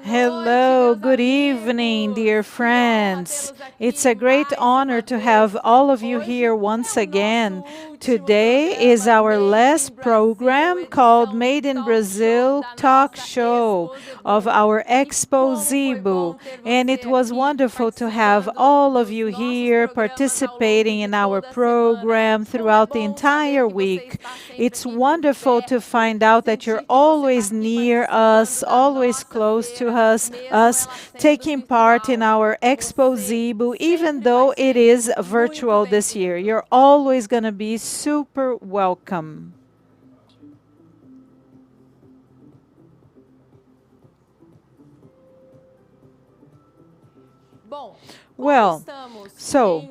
Hello, good evening, dear friends. It's a great honor to have all of you here once again. Today is our last program called Made in Brazil Talk Show of our Expo Zibo. And it was wonderful to have all of you here participating in our program throughout the entire week. It's wonderful to find out that you're always near us, always close to us taking part in our Expo Zibo, even though it is virtual this year. You're always going to be super welcome. Well, so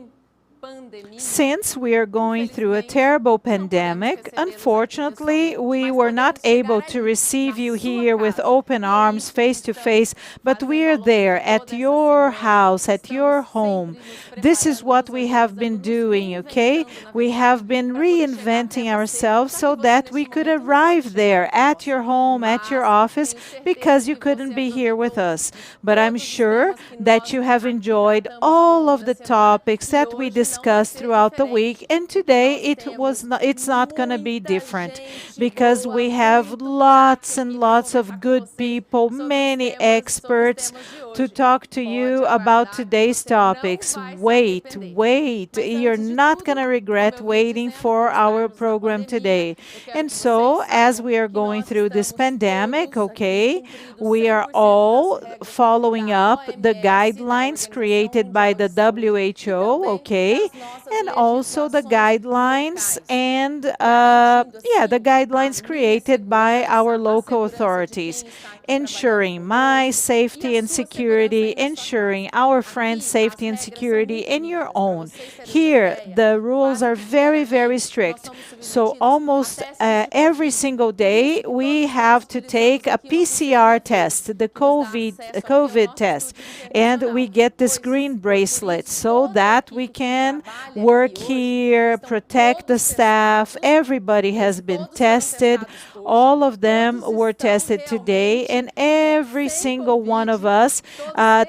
since we are going through a terrible pandemic, unfortunately, we were not able to receive you here with open arms, face to face, but we are there at your house, at your home. This is what we have been doing, okay? We have been reinventing ourselves so that we could arrive there at your home, at your office, because you couldn't be here with us. But I'm sure that you have enjoyed all of the topics that we discussed throughout the week, and today it's not going to be different because we have lots and lots of good people, many experts to talk to you about today's topics. Wait, you're not going to regret waiting for our program today. And so, as we are going through this pandemic, okay, we are all following up the guidelines created by the WHO, okay, and also the guidelines and the guidelines created by our local authorities, ensuring my safety and security, ensuring our friends' safety and security, and your own. Here, the rules are very, very strict. So almost every single day, we have to take a PCR test, the COVID test, and we get this green bracelet so that we can work here, protect the staff. Everybody has been tested. All of them were tested today, and every single one of us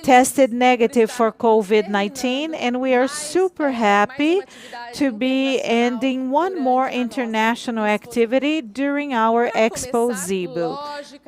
tested negative for COVID-19, and we are super happy to be ending one more international activity during our Expo Zibo.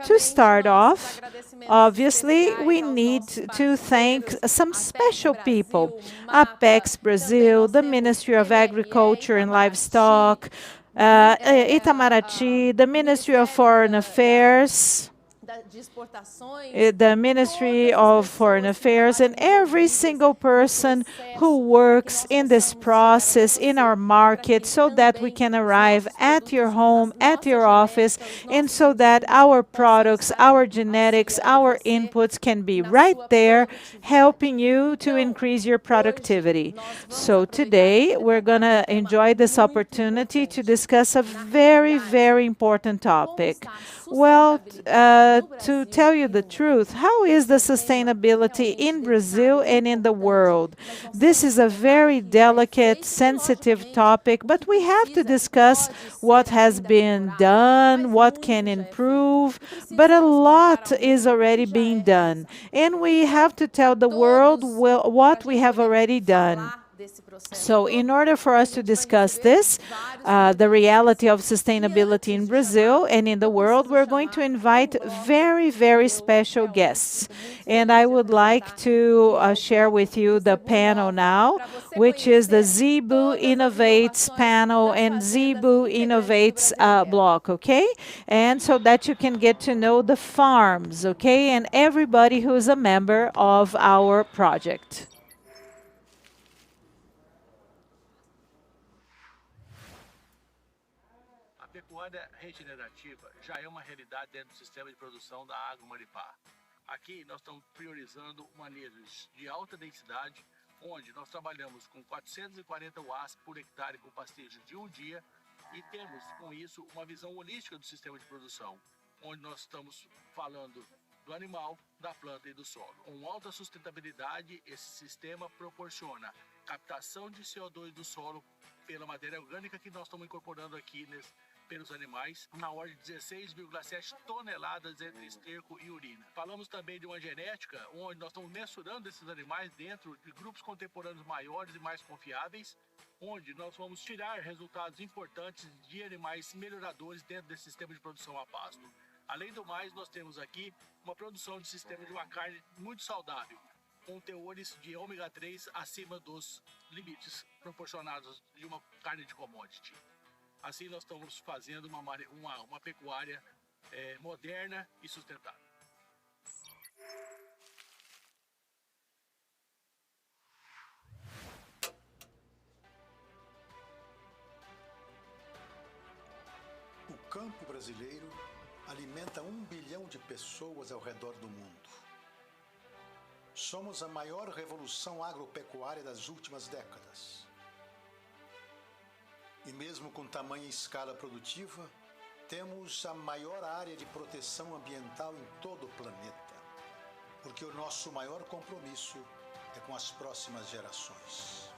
To start off, obviously, we need to thank some special people. Apex Brazil, the Ministry of Agriculture and Livestock, Itamaraty, the Ministry of Foreign Affairs, the Ministry of Foreign Affairs, and every single person who works in this process in our market so that we can arrive at your home, at your office, and so that our products, our genetics, our inputs can be right there helping you to increase your productivity. So today we're going to enjoy this opportunity to discuss a very, very important topic. Well, to tell you the truth, how is the sustainability in Brazil and in the world? This is a very delicate, sensitive topic, but we have to discuss what has been done, what can improve, but a lot is already being done. And we have to tell the world what we have already done. So in order for us to discuss this, the reality of sustainability in Brazil and in the world, we're going to invite very, very special guests. And I would like to share with you the panel now, which is the Zibo Innovates panel and Zibo Innovates block, okay? And so that you can get to know the farms, okay? And everybody who is a member of our project. A pecuária regenerativa já é uma realidade dentro do sistema de produção da Agromaripá. Aqui nós estamos priorizando manejos de alta densidade, onde nós trabalhamos com 440 watts por hectare com pastejo de um dia e temos com isso uma visão holística do sistema de produção, onde nós estamos falando do animal, da planta e do solo. Com alta sustentabilidade, esse sistema proporciona captação de CO2 do solo pela matéria orgânica que nós estamos incorporando aqui pelos animais, na ordem de 16,7 toneladas entre esterco e urina. Falamos também de uma genética onde nós estamos mensurando esses animais dentro de grupos contemporâneos maiores e mais confiáveis, onde nós vamos tirar resultados importantes de animais melhoradores dentro desse sistema de produção a pasto. Além do mais, nós temos aqui uma produção de sistema de uma carne muito saudável, com teores de ômega 3 acima dos limites proporcionados de uma carne de commodity. Assim, nós estamos fazendo uma pecuária moderna e sustentável. O campo brasileiro alimenta 1 bilhão de pessoas ao redor do mundo. Somos a maior revolução agropecuária das últimas décadas. E mesmo com tamanha escala produtiva, temos a maior área de proteção ambiental em todo o planeta, porque o nosso maior compromisso é com as próximas gerações.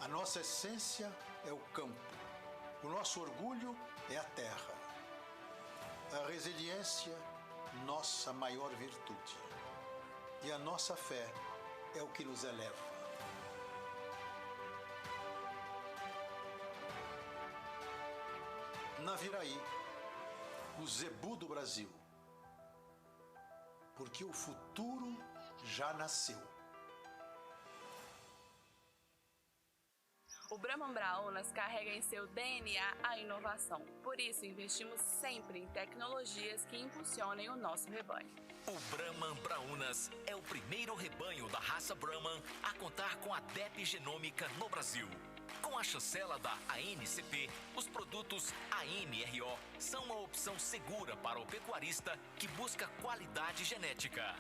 A nossa essência é o campo, o nosso orgulho é a terra. A resiliência, nossa maior virtude. E a nossa fé é o que nos eleva. Naviraí, o zebu do Brasil. Porque o futuro já nasceu. O Brahman Braunas carrega em seu DNA a inovação. Por isso, investimos sempre em tecnologias que impulsionem o nosso rebanho. O Brahman Braunas é o primeiro rebanho da raça Brahman a contar com a DEP genômica no Brasil. Com a chancela da ANCP, os produtos AMRO são uma opção segura para o pecuarista que busca qualidade genética.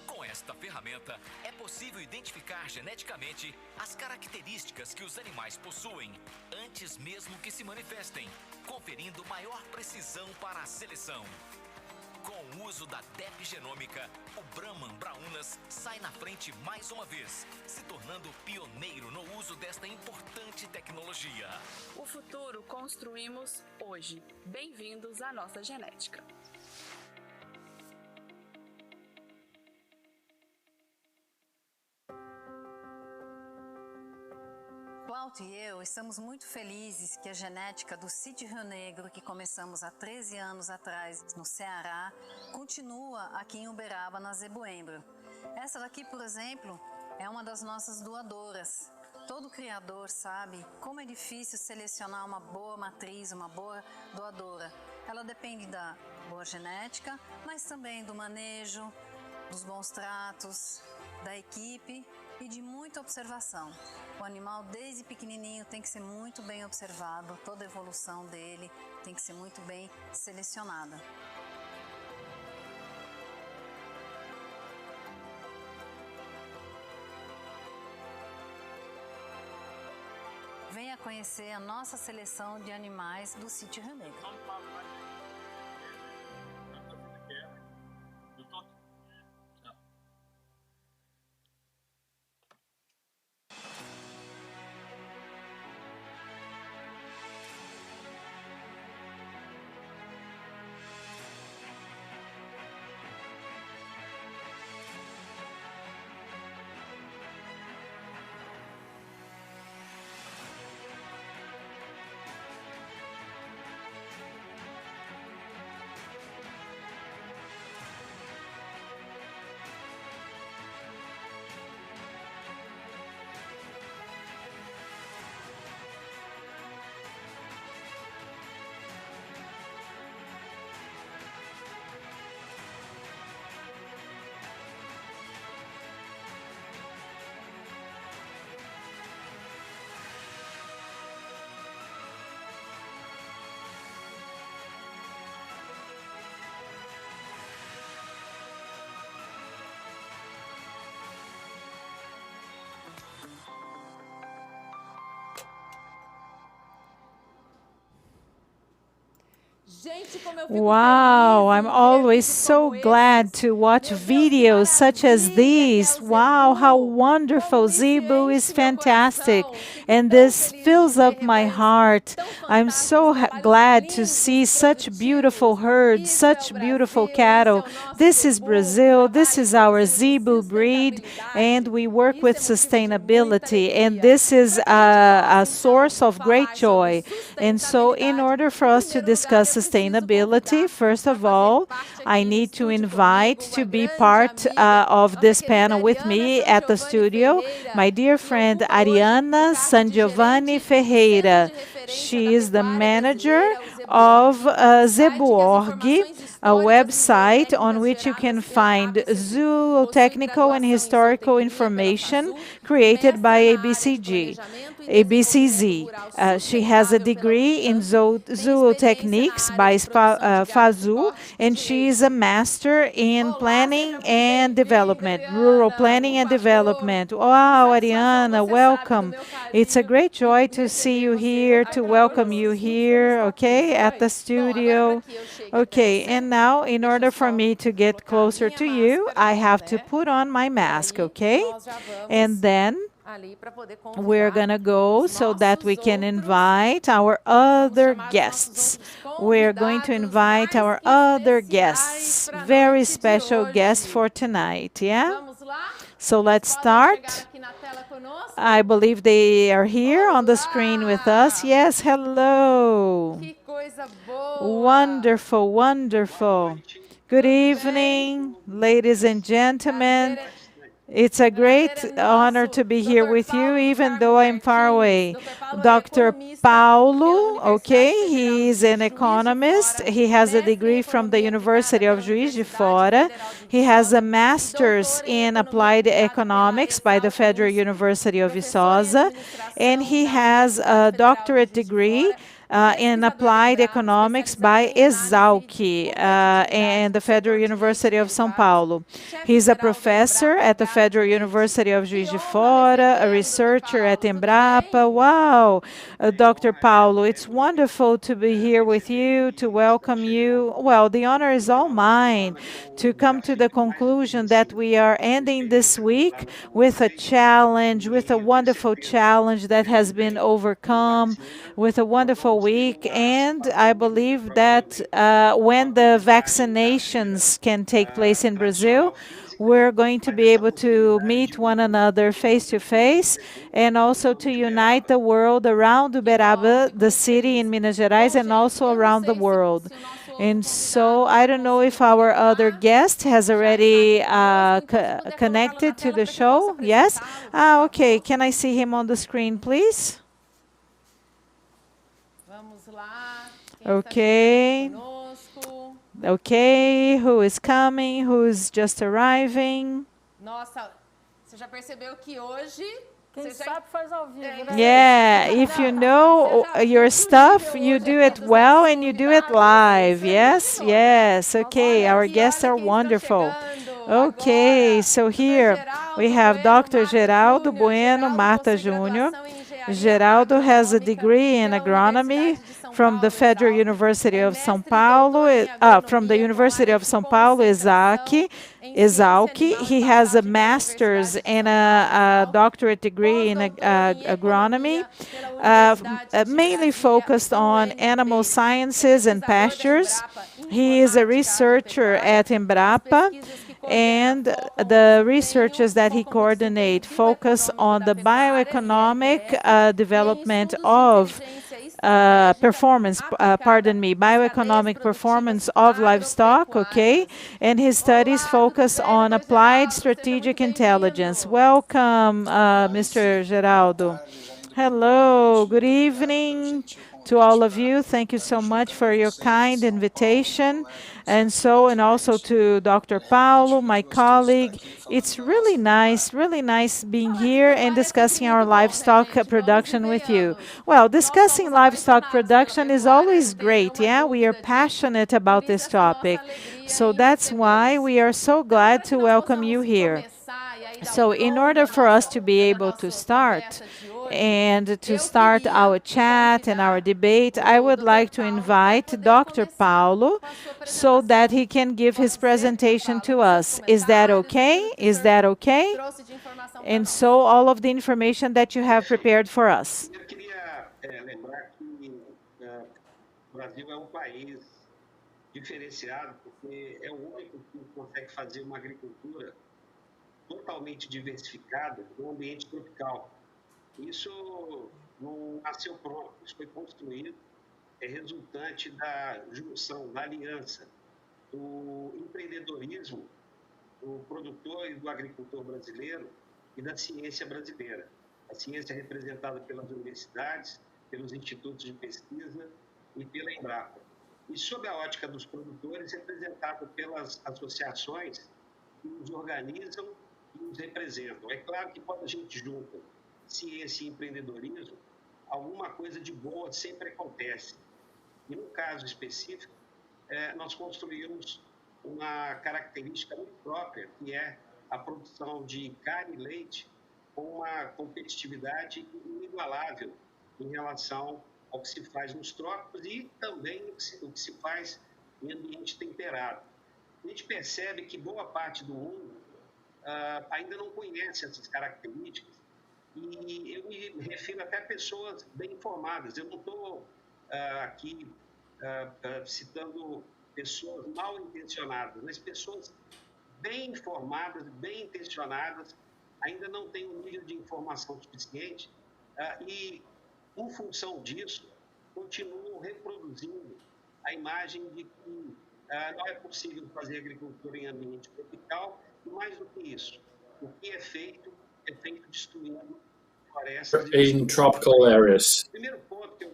Com esta ferramenta, é possível identificar geneticamente as características que os animais possuem, antes mesmo que se manifestem, conferindo maior precisão para a seleção. Com o uso da DEP genômica, o Brahman Braunas sai na frente mais uma vez, se tornando pioneiro no uso desta importante tecnologia. O futuro construímos hoje. Bem-vindos à nossa genética. Cláudio e eu estamos muito felizes que a genética do Sítio Rio Negro, que começamos há 13 anos atrás no Ceará, continua aqui em Uberaba, na Zebuembro. Essa daqui, por exemplo, é uma das nossas doadoras. Todo criador sabe como é difícil selecionar uma boa matriz, uma boa doadora. Ela depende da boa genética, mas também do manejo, dos bons tratos, da equipe e de muita observação. O animal, desde pequenininho, tem que ser muito bem observado, toda a evolução dele tem que ser muito bem selecionada. Venha conhecer a nossa seleção de animais do Sítio Rio Negro. Wow, I'm always so glad to watch videos such as these. Wow, how wonderful. Zebu is fantastic. And this fills up my heart. I'm so glad to see such beautiful herds, such beautiful cattle. This is Brazil. This is our Zebu breed. And we work with sustainability. And this is a source of great joy. And so in order for us to discuss sustainability, first of all, I need to invite to be part of this panel with me at the studio my dear friend Ariana Sangiovanni Ferreira. She is the manager of Zebu.org, a website on which you can find zootechnical and historical information created by ABCZ. She has a degree in zootechnics by FAZU, and she is a master in planning and development, rural planning and development. Wow, Ariana, welcome. It's a great joy to see you here, to welcome you here, okay, at the studio. Okay, and now, in order for me to get closer to you, I have to put on my mask, okay? And then we're going to go so that we can invite our other guests. We're going to invite our other guests, very special guests for tonight, yeah? So let's start. I believe they are here on the screen with us. Yes, hello. Wonderful, wonderful. Good evening, ladies and gentlemen. It's a great honor to be here with you, even though I'm far away. Dr. Paulo, okay, he is an economist. He has a degree from the University of Juiz de Fora. He has a master's in applied economics by the Federal University of Viçosa, and he has a doctorate degree in applied economics by Exalc and the Federal University of São Paulo. He's a professor at the Federal University of Juiz de Fora, a researcher at Embrapa. Wow, Dr. Paulo, it's wonderful to be here with you, to welcome you. Well, the honor is all mine to come to the conclusion that we are ending this week with a challenge, with a wonderful challenge that has been overcome, with a wonderful week, and I believe that when the vaccinations can take place in Brazil, we're going to be able to meet one another face to face and also to unite the world around Uberaba, the city in Minas Gerais, and also around the world. And so I don't know if our other guest has already connected to the show. Yes? Okay. Can I see him on the screen, please? Okay. Okay, who is coming? Who's just arriving? Nossa, você já percebeu que hoje quem sabe faz ao vivo, né? Yeah, if you know your stuff, you do it well and you do it live. Yes, yes. Okay, our guests are wonderful. Okay, so here we have Dr. Geraldo Bueno Marta Jr. Geraldo has a degree in agronomy from the Federal University of São Paulo, from the University of São Paulo, Exalc. He has a master's and a doctorate degree in agronomy, mainly focused on animal sciences and pastures. He is a researcher at Embrapa, and the researches that he coordinates focus on the bioeconomic development of bioeconomic performance of livestock, okay? And his studies focus on applied strategic intelligence. Welcome, Mr. Geraldo. Hello, good evening to all of you. Thank you so much for your kind invitation. And also to Dr. Paulo, my colleague. It's really nice being here and discussing our livestock production with you. Well, discussing livestock production is always great, yeah? We are passionate about this topic. So that's why we are so glad to welcome you here. So in order for us to be able to start and to start our chat and our debate, I would like to invite Dr. Paulo so that he can give his presentation to us. Is that okay? Is that okay? And so all of the information that you have prepared for us. Eu queria lembrar que o Brasil é um país diferenciado, porque é o único que consegue fazer uma agricultura totalmente diversificada no ambiente tropical. Isso não nasceu pronto, isso foi construído, é resultante da junção, da aliança do empreendedorismo do produtor e do agricultor brasileiro e da ciência brasileira. A ciência é representada pelas universidades, pelos institutos de pesquisa e pela Embrapa. E, sob a ótica dos produtores, representado pelas associações que nos organizam e nos representam. É claro que quando a gente junta ciência e empreendedorismo, alguma coisa de boa sempre acontece. E, no caso específico, nós construímos uma característica muito própria, que é a produção de carne e leite com uma competitividade inigualável em relação ao que se faz nos trópicos e também o que se faz em ambiente temperado. A gente percebe que boa parte do mundo ainda não conhece essas características e eu me refiro até a pessoas bem informadas. Eu não estou aqui citando pessoas mal intencionadas, mas pessoas bem informadas, bem intencionadas, ainda não têm um nível de informação suficiente e, em função disso, continuam reproduzindo a imagem de que não é possível fazer agricultura em ambiente tropical e, mais do que isso, o que é feito destruindo florestas in tropical areas.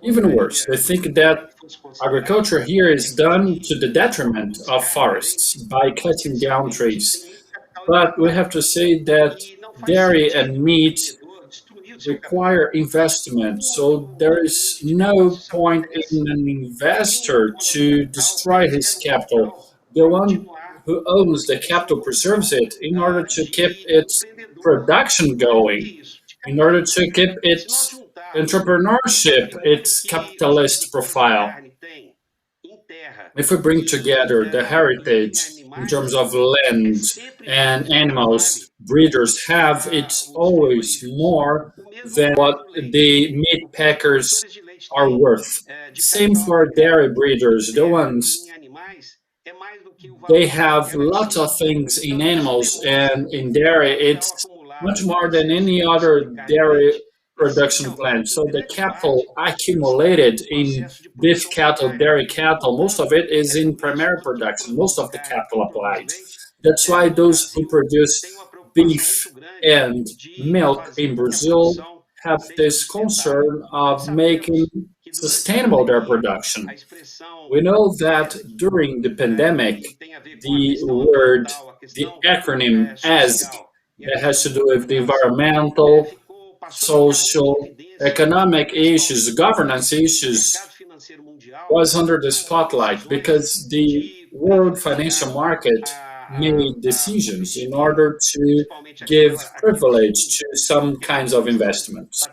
Even worse, they think that agriculture here is done to the detriment of forests by cutting down trees. But we have to say that dairy and meat require investment, so there is no point in an investor to destroy his capital. The one who owns the capital preserves it in order to keep its production going, in order to keep its entrepreneurship, its capitalist profile. If we bring together the heritage in terms of land and animals breeders have, it's always more than what the meat packers are worth. Same for dairy breeders, the ones, they have lots of things in animals, and in dairy it's much more than any other dairy production plant. So the capital accumulated in beef cattle, dairy cattle, most of it is in primary production, most of the capital applied. That's why those who produce beef and milk in Brazil have this concern of making sustainable their production. We know that during the pandemic, the word, the acronym ESG, that has to do with the environmental, social, economic issues, governance issues, was under the spotlight because the world financial market made decisions in order to give privilege to some kinds of investments.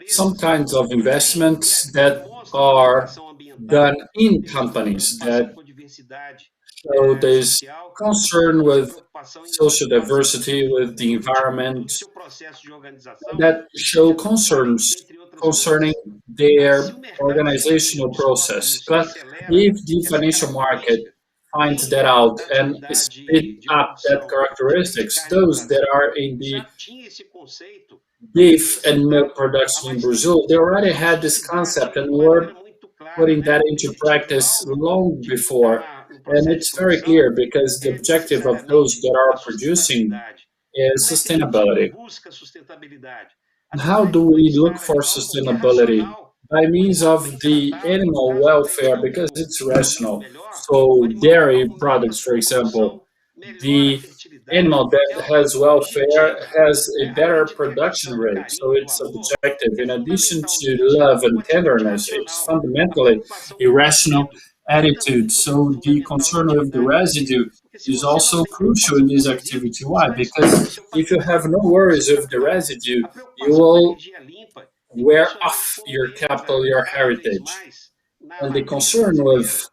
Some kinds of investments that are done in companies that show this concern with social diversity, with the environment, that show concerns concerning their organizational process. But if the financial market finds that out and speed up that characteristics, those that are in the beef and milk production in Brazil, they already had this concept and were putting that into practice long before. And it's very clear because the objective of those that are producing is sustainability. How do we look for sustainability? By means of the animal welfare, because it's rational. So dairy products, for example, the animal that has welfare has a better production rate. So it's objective. In addition to love and tenderness, it's fundamentally a rational attitude. So the concern with the residue is also crucial in this activity. Why? Because if you have no worries with the residue, you will wear off your capital, your heritage. And the concern with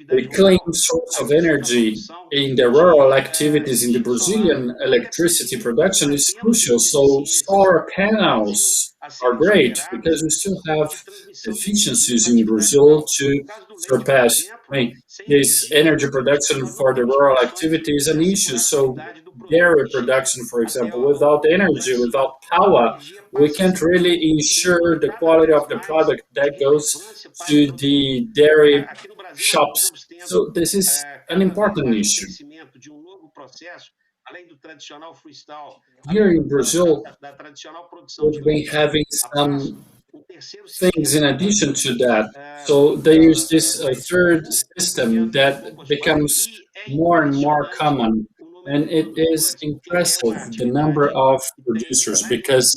the clean source of energy in the rural activities in the Brazilian electricity production is crucial. So solar panels are great because we still have efficiencies in Brazil to surpass. This energy production for the rural activity is an issue. So dairy production, for example, without energy, without power, we can't really ensure the quality of the product that goes to the dairy shops. So this is an important issue. Here in Brazil, we've been having some things in addition to that. So there's this third system that becomes more and more common. And it is impressive, the number of producers, because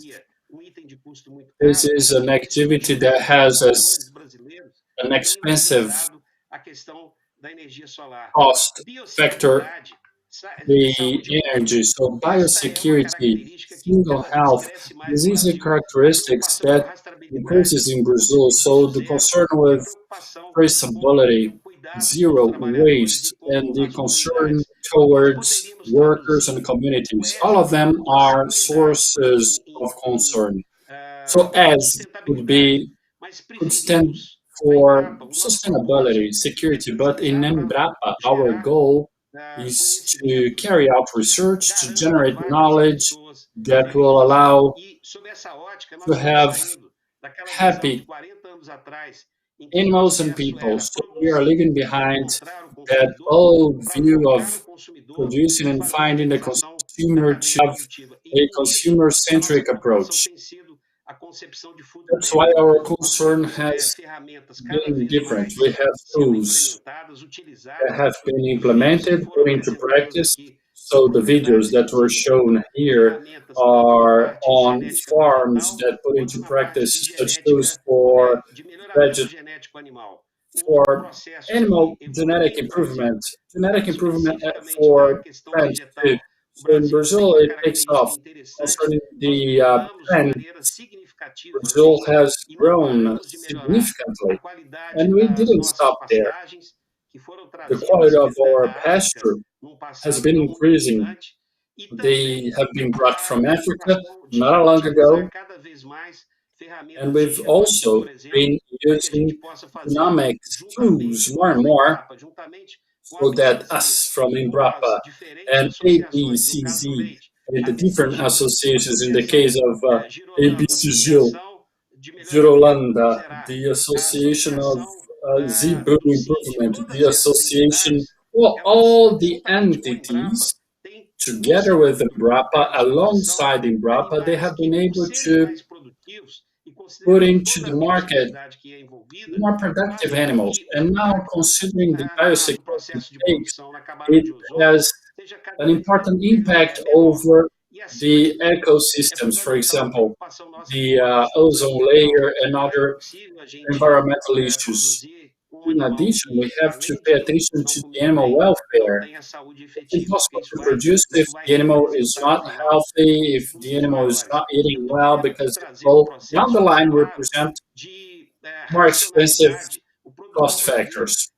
this is an activity that has an expensive cost factor, the energy. So biosecurity, single health, these are characteristics that increases in Brazil. So the concern with traceability, zero waste, and the concern towards workers and communities, all of them are sources of concern. So as could stand for sustainability, security, but in Embrapa, our goal is to carry out research, to generate knowledge that will allow to have happy animals and people. So we are leaving behind that old view of producing and finding the consumer to have a consumer-centric approach. That's why our concern has been different. We have tools that have been implemented, put into practice. So the videos that were shown here are on farms that put into practice such tools for animal genetic improvement for plants too. So in Brazil, it takes off. Concerning the plants, Brazil has grown significantly, and we didn't stop there. The quality of our pasture has been increasing. They have been brought from Africa not long ago, and we've also been using genomics tools more and more so that us from Embrapa and ABCZ and the different associations, in the case of ABCGIL, Girolanda, the Association of Zebu Improvement, the association, well, all the entities together with Embrapa, alongside Embrapa, they have been able to put into the market more productive animals. And now, considering the biosecurity stakes, it has an important impact over the ecosystems, for example, the ozone layer and other environmental issues. In addition, we have to pay attention to the animal welfare. It's impossible to produce if the animal is not healthy, if the animal is not eating well, because it will, down the line, represent more expensive cost factors.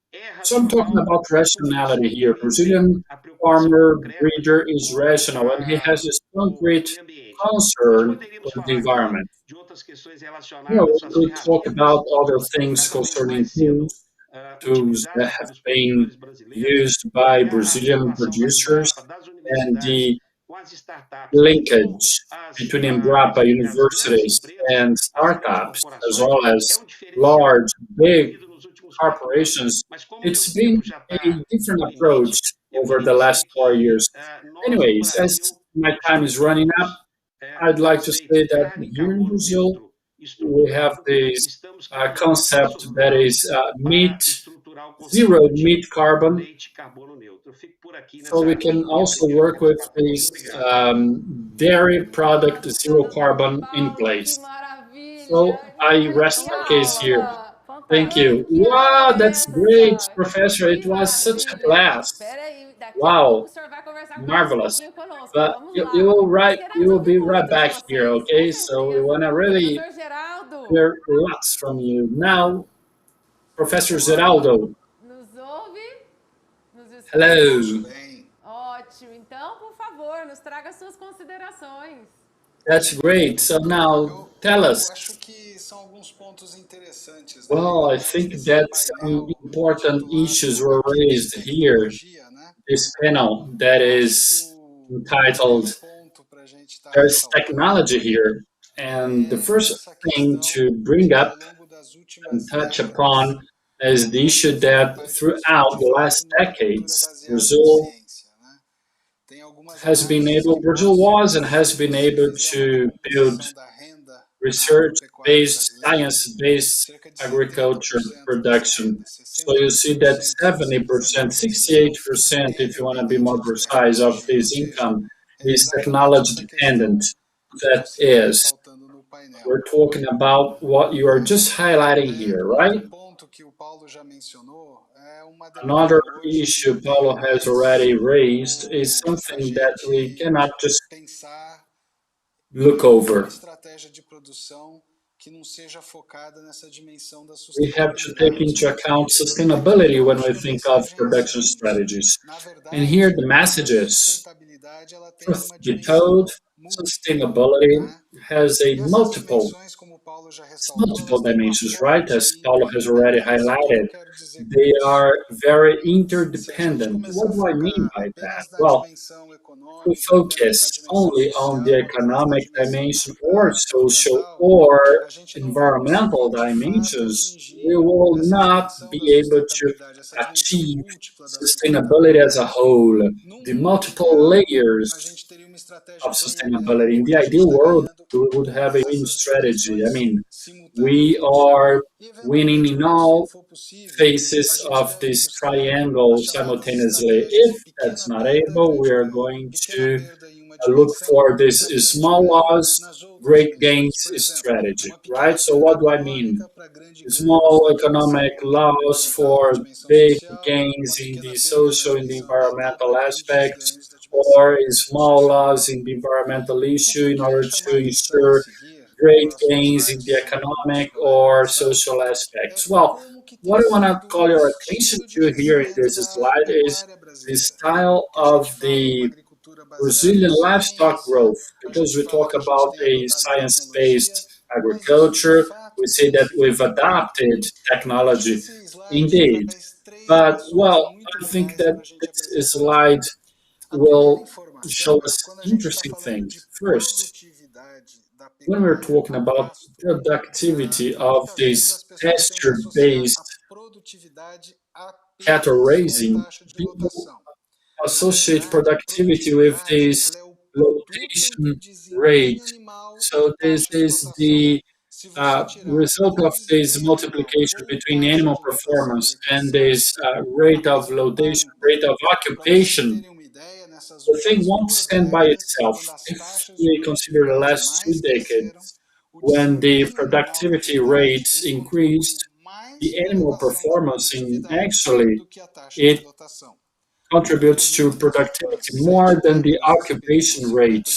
So I'm talking about rationality here. Brazilian farmer breeder is rational, and he has a concrete concern with the environment. We could talk about other things concerning tools that have been used by Brazilian producers and the linkage between Embrapa universities and startups, as well as large, big corporations. It's been a different approach over the last 4 years. Anyways, as my time is running up, I'd like to say that here in Brazil, we have this concept that is zero meat carbon. So we can also work with this dairy product zero carbon in place. So I rest my case here. Thank you. Wow, that's great, Professor. It was such a blast. Wow, marvelous. But you will be right back here, okay? So we want to really hear lots from you. Now, Professor Zeraldo. Nos ouve? Nos escuta? Hello. Ótimo. Então, por favor, nos traga suas considerações. That's great. So now, tell us. Well, I think that some important issues were raised here. This panel that is entitled There's Technology Here. And the first thing to bring up and touch upon is the issue that throughout the last decades, Brazil was and has been able to build research-based, science-based agriculture production. So you see that 70%, 68%, if you want to be more precise, of this income is technology dependent. That is, we're talking about what you are just highlighting here, right? Another issue Paulo has already raised is something that we cannot just look over. We have to take into account sustainability when we think of production strategies. And here the message is, truth be told, sustainability has multiple dimensions, right? As Paulo has already highlighted. They are very interdependent. What do I mean by that? Well, if we focus only on the economic dimension or social or environmental dimensions, we will not be able to achieve sustainability as a whole, the multiple layers of sustainability. In the ideal world, we would have a winning strategy. I mean, we are winning in all faces of this triangle simultaneously. If that's not able, we are going to look for this small loss, great gains strategy, right? So what do I mean? Small economic loss for big gains in the social and the environmental aspects, or small loss in the environmental issue in order to ensure great gains in the economic or social aspects. Well, what I want to call your attention to here in this slide is the style of the Brazilian livestock growth, because we talk about a science-based agriculture. We say that we've adopted technology, indeed. But, well, I think that this slide will show us interesting things. First, when we're talking about productivity of this pasture-based cattle raising, people associate productivity with this location rate. So this is the result of this multiplication between animal performance and this rate of location, rate of occupation. The thing won't stand by itself. If we consider the last 2 decades, when the productivity rates increased, the animal performance it contributes to productivity more than the occupation rate.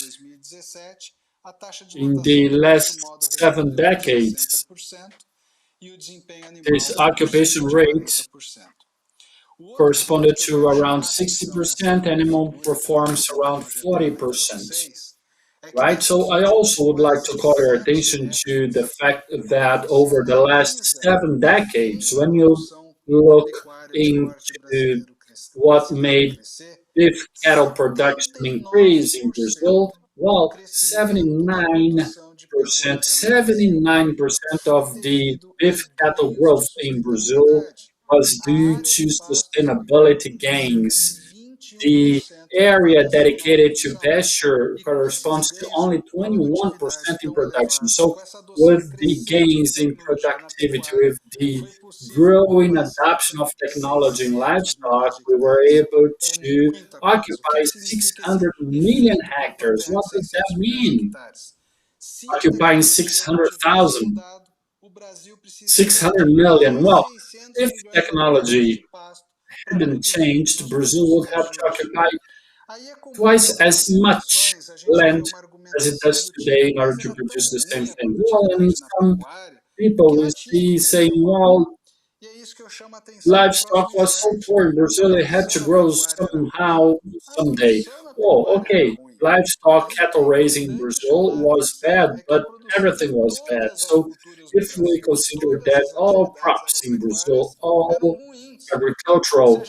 In the last 7 decades, this occupation rate corresponded to around 60%, animal performs around 40%. Right? So I also would like to call your attention to the fact that over the last 7 decades, when you look into what made beef cattle production increase in Brazil, well, 79% of the beef cattle growth in Brazil was due to sustainability gains. The area dedicated to pasture corresponds to only 21% in production. So with the gains in productivity, with the growing adoption of technology in livestock, we were able to occupy 600 million hectares. What does that mean? Occupying 600,000. 600 million. Well, if technology hadn't changed, Brazil would have to occupy twice as much land as it does today in order to produce the same thing. Well, and some people we see saying, well, livestock was so poor in Brazil, it had to grow somehow, someday. Oh, okay, livestock, cattle raising in Brazil was bad, but everything was bad. So if we consider that all crops in Brazil, all agricultural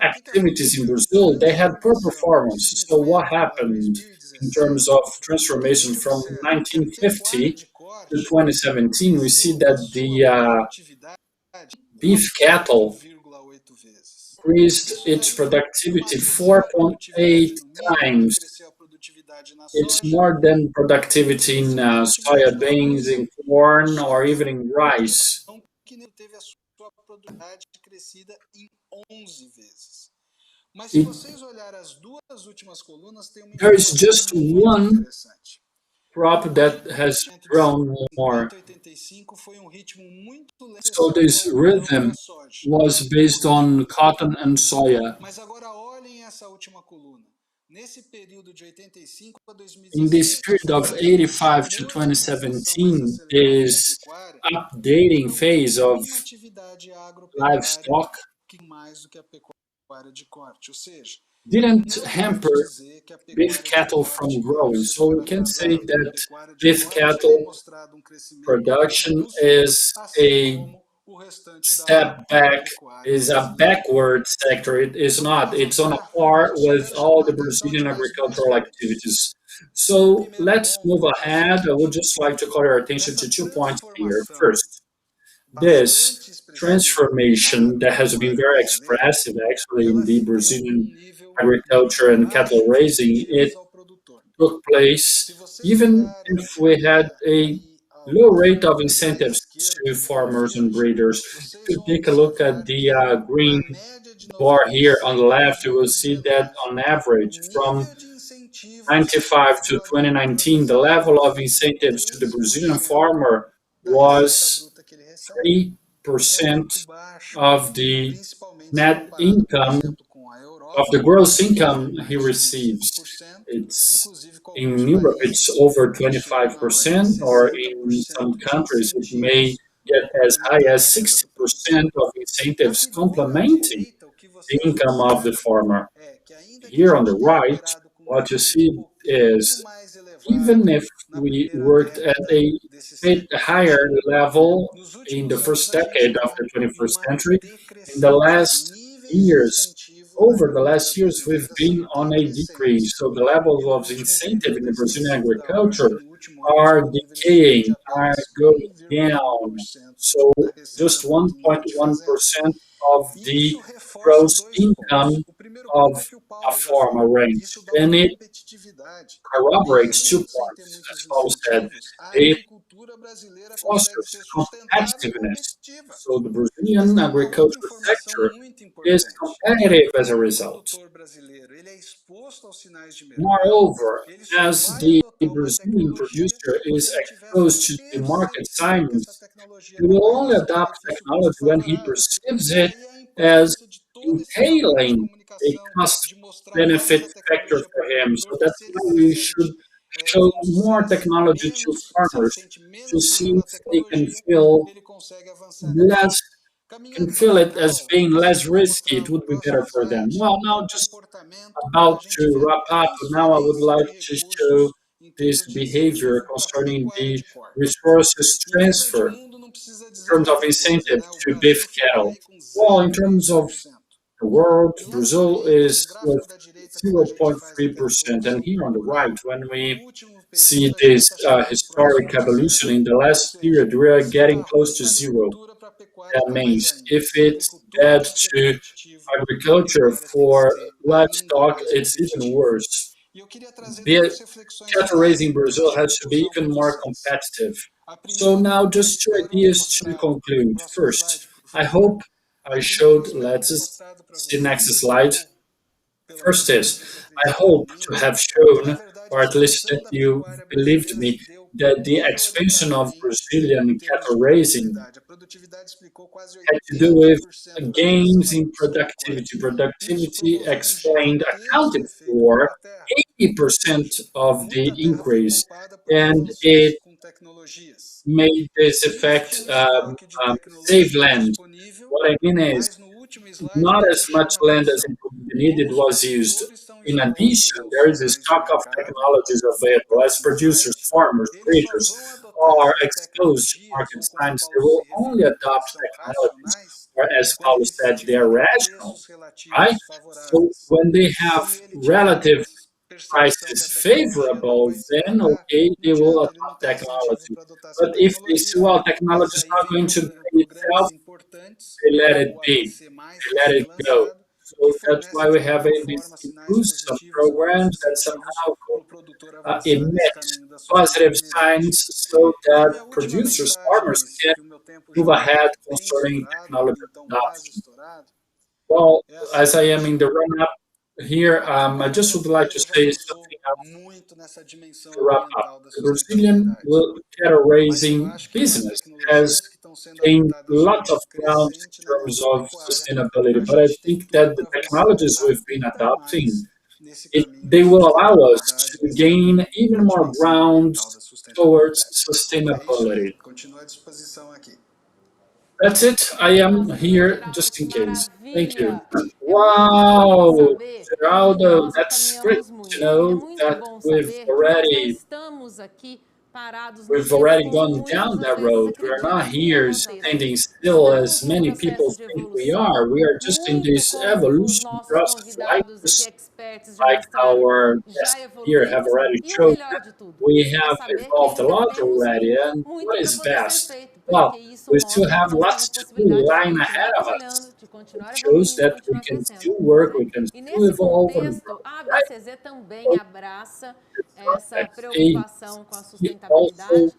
activities in Brazil, they had poor performance. So what happened in terms of transformation from 1950 to 2017? We see that the beef cattle increased its productivity 4.8 times. It's more than productivity in soybeans, in corn, or even in rice. There is just one crop that has grown more. So this rhythm was based on cotton and soya. In this period of 85 to 2017 is updating phase of livestock didn't hamper beef cattle from growing. So we can say that beef cattle production is a step back, is a backward sector. It is not. It's on a par with all the Brazilian agricultural activities. So let's move ahead. I would just like to call your attention to 2 points here. First, this transformation that has been very expressive actually in the Brazilian agriculture and cattle raising, it took place even if we had a low rate of incentives to farmers and breeders. If you take a look at the green bar here on the left, you will see that on average from 95 to 2019, the level of incentives to the Brazilian farmer was 3% of the net income, of the gross income he receives. It's in Europe, it's over 25%, or in some countries, it may get as high as 60% of incentives complementing the income of the farmer. Here on the right, what you see is even if we worked at a bit higher level in the first decade of the 21st century, in the last years, over the last years, we've been on a decrease. So the levels of incentive in the Brazilian agriculture are decaying, are going down. So just 1.1% of the gross income of a farmer range. And it corroborates 2 points, as Paulo said. It fosters competitiveness. So the Brazilian agricultural sector is competitive as a result. Moreover, as the Brazilian producer is exposed to the market signals, he will only adopt technology when he perceives it as entailing a cost-benefit factor for him. So that's why we should show more technology to farmers to see if they can feel it as being less risky. It would be better for them. Well, now just about to wrap up, now I would like to show this behavior concerning the resources transfer in terms of incentive to beef cattle. Well, in terms of the world, Brazil is with 0.3%. And here on the right, when we see this historic evolution in the last period, we are getting close to zero. That means if it's bad to agriculture for livestock, it's even worse. Cattle raising in Brazil has to be even more competitive. So now just 2 ideas to conclude. First, I hope I showed, let's see next slide. First is, I hope to have shown, or at least that you believed me, that the expansion of Brazilian cattle raising had to do with gains in productivity. Productivity explained, accounted for 80% of the increase, and it made this effect save land. What I mean is, not as much land as it would be needed was used. In addition, there is a stock of technologies available. As producers, farmers, breeders are exposed to market signs, they will only adopt technologies, or as Paulo said, they are rational, right? So when they have relative prices favorable, then okay, they will adopt technology. But if they see, well, technology is not going to pay itself, they let it be, they let it go. So that's why we have these some programs that somehow emit positive signs so that producers, farmers can move ahead concerning technology adoption. Well, as I am in the run-up here, I just would like to say something to wrap up. The Brazilian cattle raising business has gained lots of ground in terms of sustainability, but I think that the technologies we've been adopting, they will allow us to gain even more ground towards sustainability. That's it. I am here just in case. Thank you. Wow, Geraldo, that's great to know that we've already gone down that road. We are not here standing still as many people think we are. We are just in this evolution process, right? Just like our guests here have already shown, we have evolved a lot already. And what is best? Well, we still have lots to do lying ahead of us. It shows that we can still work, we can still evolve and grow, right? It also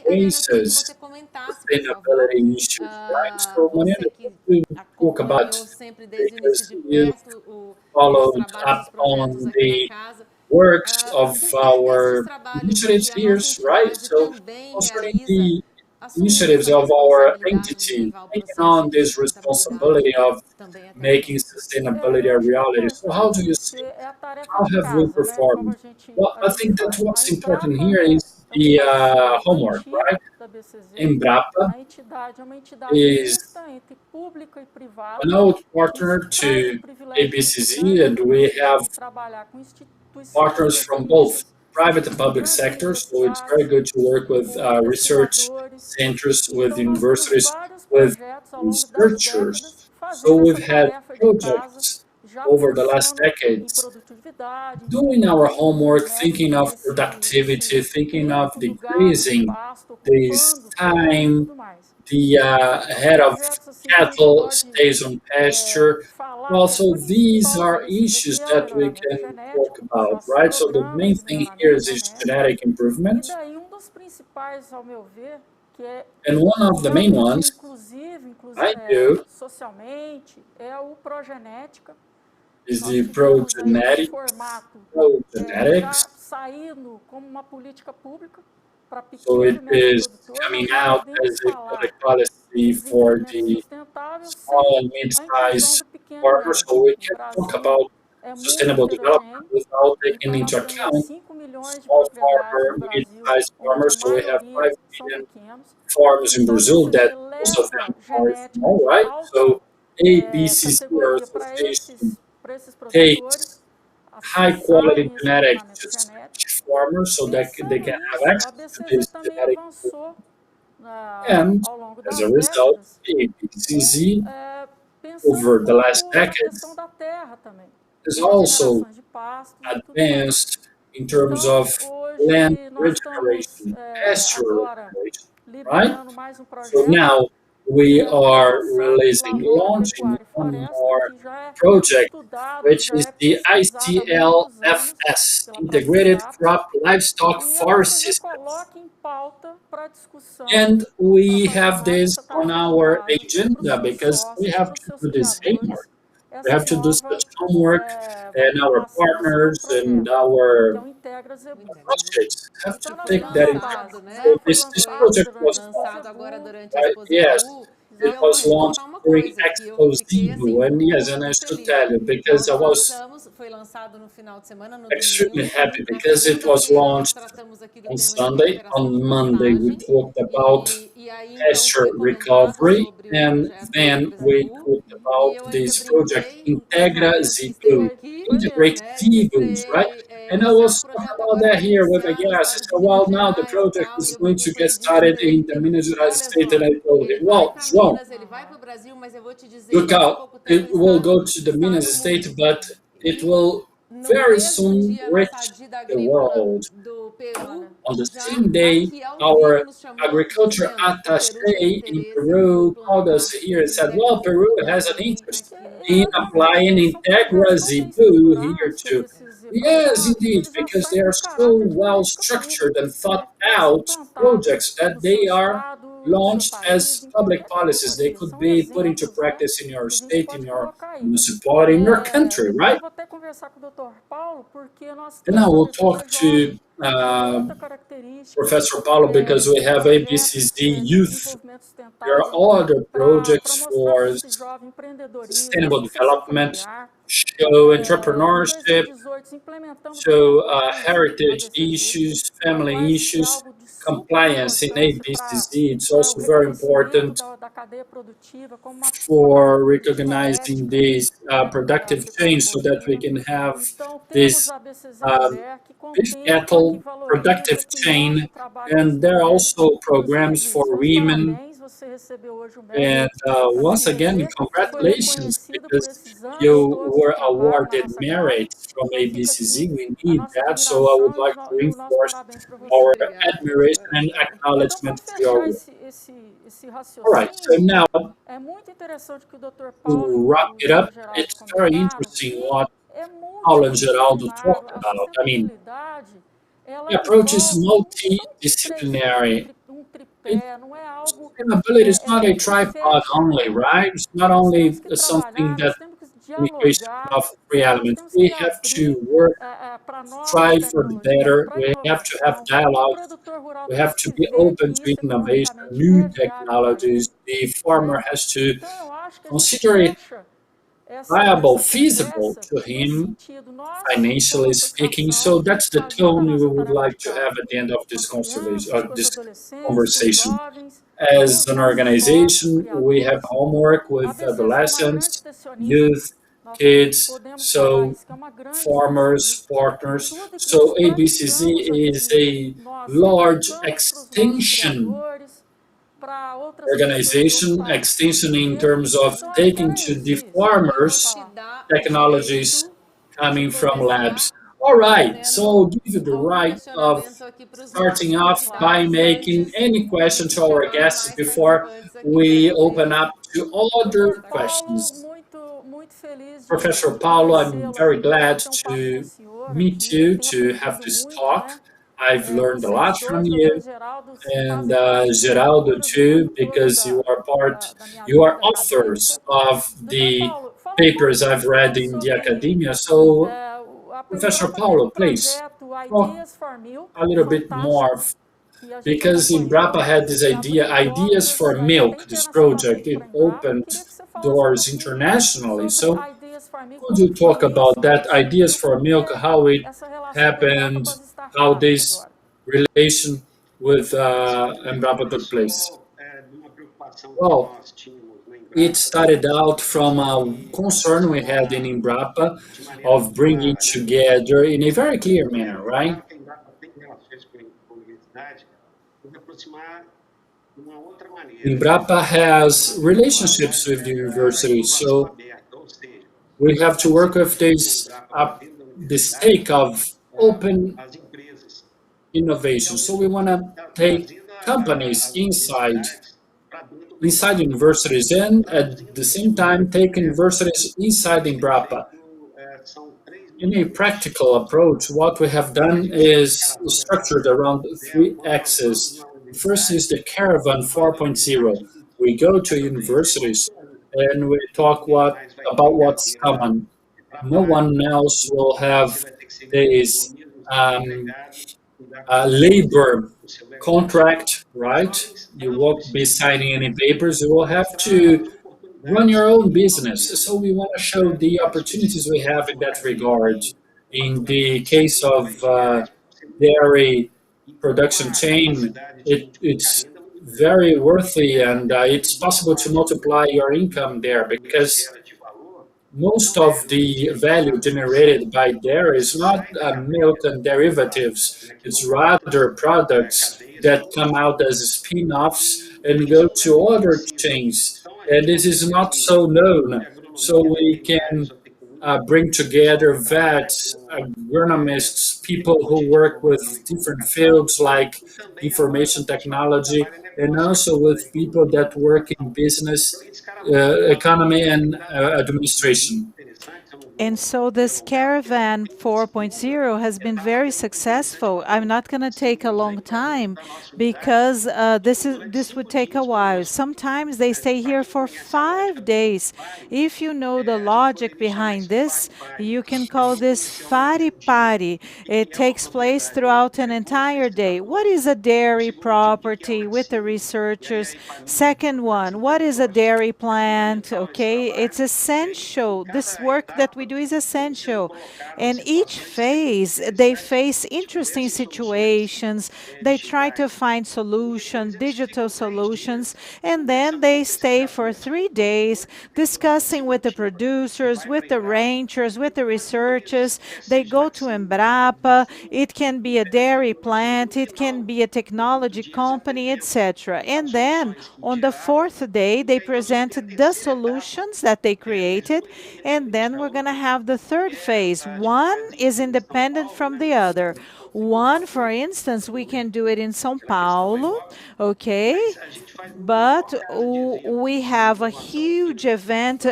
raises sustainability issues, right? So, Mariana, we talk about, because you followed up on the works of our initiatives here, right? So, concerning the initiatives of our entity, taking on this responsibility of making sustainability a reality. So how do you see, how have we performed? Well, I think that what's important here is the homework, right? Embrapa is an old partner to ABCZ, and we have partners from both private and public sectors, so it's very good to work with research centers, with universities, with researchers. So we've had projects over the last decades doing our homework, thinking of productivity, thinking of decreasing this time the head of cattle stays on pasture. Well, so these are issues that we can talk about, right? So the main thing here is genetic improvement. And one of the main ones I do is the progenetics. So it is coming out as a public policy for the small and mid-sized farmers, so we can talk about sustainable development without taking into account small farmer, mid-sized farmers. So we have 5 million farmers in Brazil that most of them are small, right? So ABCC, our association, takes high-quality genetics to such farmers so that they can have access to this genetic information. And as a result, ABCZ, over the last decades, has also advanced in terms of land regeneration, pasture regeneration, right? So now we are launching one more project, which is the ICLFS, Integrated Crop Livestock Forest Systems. And we have this on our agenda because we have to do this homework. We have to do such homework, and our partners and our associates have to take that into account. So this project was launched, right? Yes, it was launched during Explosivo, and yes, and I should tell you, because I was extremely happy because it was launched on Sunday. On Monday, we talked about pasture recovery, and then we talked about this project Integra Zebu, integrate zebus, right? And I was talking about that here with my guests. I said, well, now the project is going to get started in the Minas Gerais state, and I told him, well, João, look out, it will go to the Minas state, but it will very soon reach the world. On the same day, our agriculture attaché in Peru called us here and said, well, Peru has an interest in applying Integra Zebu here too. Yes, indeed, because they are so well structured and thought out projects that they are launched as public policies. They could be put into practice in your state, in your municipality, in your country, right? And I will talk to Professor Paulo because we have ABCZ Youth. There are other projects for sustainable development, show entrepreneurship, show heritage issues, family issues, compliance in ABCZ. It's also very important for recognizing these productive chains so that we can have this beef cattle productive chain. And there are also programs for women. And once again, congratulations, because you were awarded merit from ABCZ. We need that, so I would like to reinforce our admiration and acknowledgement for your work. All right, so now to wrap it up, it's very interesting what Paulo and Geraldo talked about. I mean, the approach is multidisciplinary. Sustainability is not a tripod only, right? It's not only something that communication of three elements. We have to work, strive for the better. We have to have dialogue. We have to be open to innovation, new technologies. The farmer has to consider it viable, feasible to him, financially speaking. So that's the tone we would like to have at the end of this conversation. As an organization, we have homework with adolescents, youth, kids, so farmers, partners. So ABCZ is a large extension organization, extension in terms of taking to the farmers technologies coming from labs. All right, so I'll give you the right of starting off by making any question to our guests before we open up to other questions. Professor Paulo, I'm very glad to meet you, to have this talk. I've learned a lot from you, and Geraldo too, because you are authors of the papers I've read in the academia. So, Professor Paulo, please talk a little bit more, because Embrapa had this idea, Ideas for Milk, this project. It opened doors internationally. So, could you talk about that, Ideas for Milk, how it happened, how this relation with Embrapa took place? Well, it started out from a concern we had in Embrapa of bringing together in a very clear manner, right? Embrapa has relationships with the university, so we have to work with this stake of open innovation. So we want to take companies inside universities, and at the same time take universities inside Embrapa. In a practical approach, what we have done is structured around 3 axes. First is the Caravan 4.0. We go to universities and we talk what about what's common. No one else will have this labor contract, right? You won't be signing any papers. You will have to run your own business. So we want to show the opportunities we have in that regard. In the case of dairy production chain, it's very worthy, and it's possible to multiply your income there, because most of the value generated by dairy is not milk and derivatives. It's rather products that come out as spin-offs and go to other chains. And this is not so known. So we can bring together vets, agronomists, people who work with different fields like information technology, and also with people that work in business, economy, and administration. And so this Caravan 4.0 has been very successful. I'm not going to take a long time because this would take a while. Sometimes they stay here for 5 days. If you know the logic behind this, you can call this Fari Pari. It takes place throughout an entire day. What is a dairy property with the researchers? Second one, what is a dairy plant? Okay, it's essential. This work that we do is essential. And each phase, they face interesting situations. They try to find solutions, digital solutions, and then they stay for 3 days discussing with the producers, with the ranchers, with the researchers. They go to Embrapa. It can be a dairy plant, it can be a technology company, etc. And then on the 4th day, they presented the solutions that they created, and then we're going to have the third phase. One is independent from the other. One, for instance, we can do it in São Paulo, okay? But we have a huge event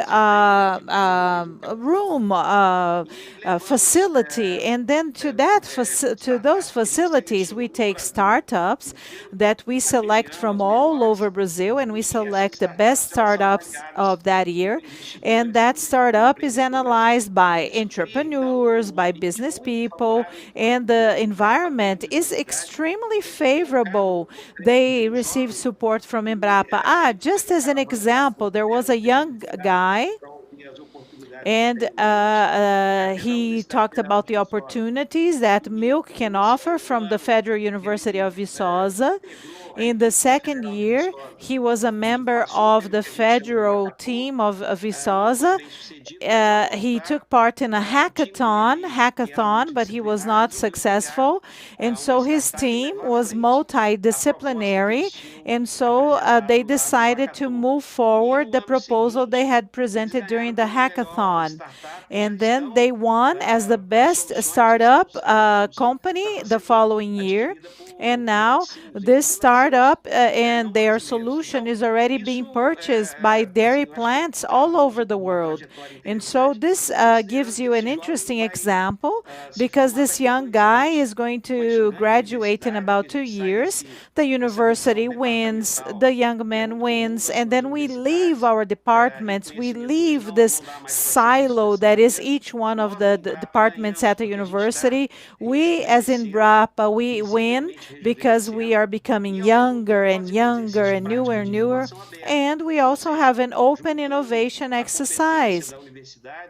room facility, and then to those facilities we take startups that we select from all over Brazil, and we select the best startups of that year, and that startup is analyzed by entrepreneurs, by business people, and the environment is extremely favorable. They receive support from Embrapa. Just as an example, there was a young guy, and he talked about the opportunities that milk can offer from the Federal University of Viçosa. In the second year, he was a member of the federal team of Viçosa. He took part in a hackathon, but he was not successful. And so his team was multidisciplinary, and so they decided to move forward the proposal they had presented during the hackathon. And then they won as the best startup company the following year. And now this startup and their solution is already being purchased by dairy plants all over the world. And so this gives you an interesting example, because this young guy is going to graduate in about 2 years. The university wins, the young man wins, and then we leave our departments, we leave this silo that is each one of the departments at the university. We, as Embrapa, we win because we are becoming younger and younger and newer, and we also have an open innovation exercise.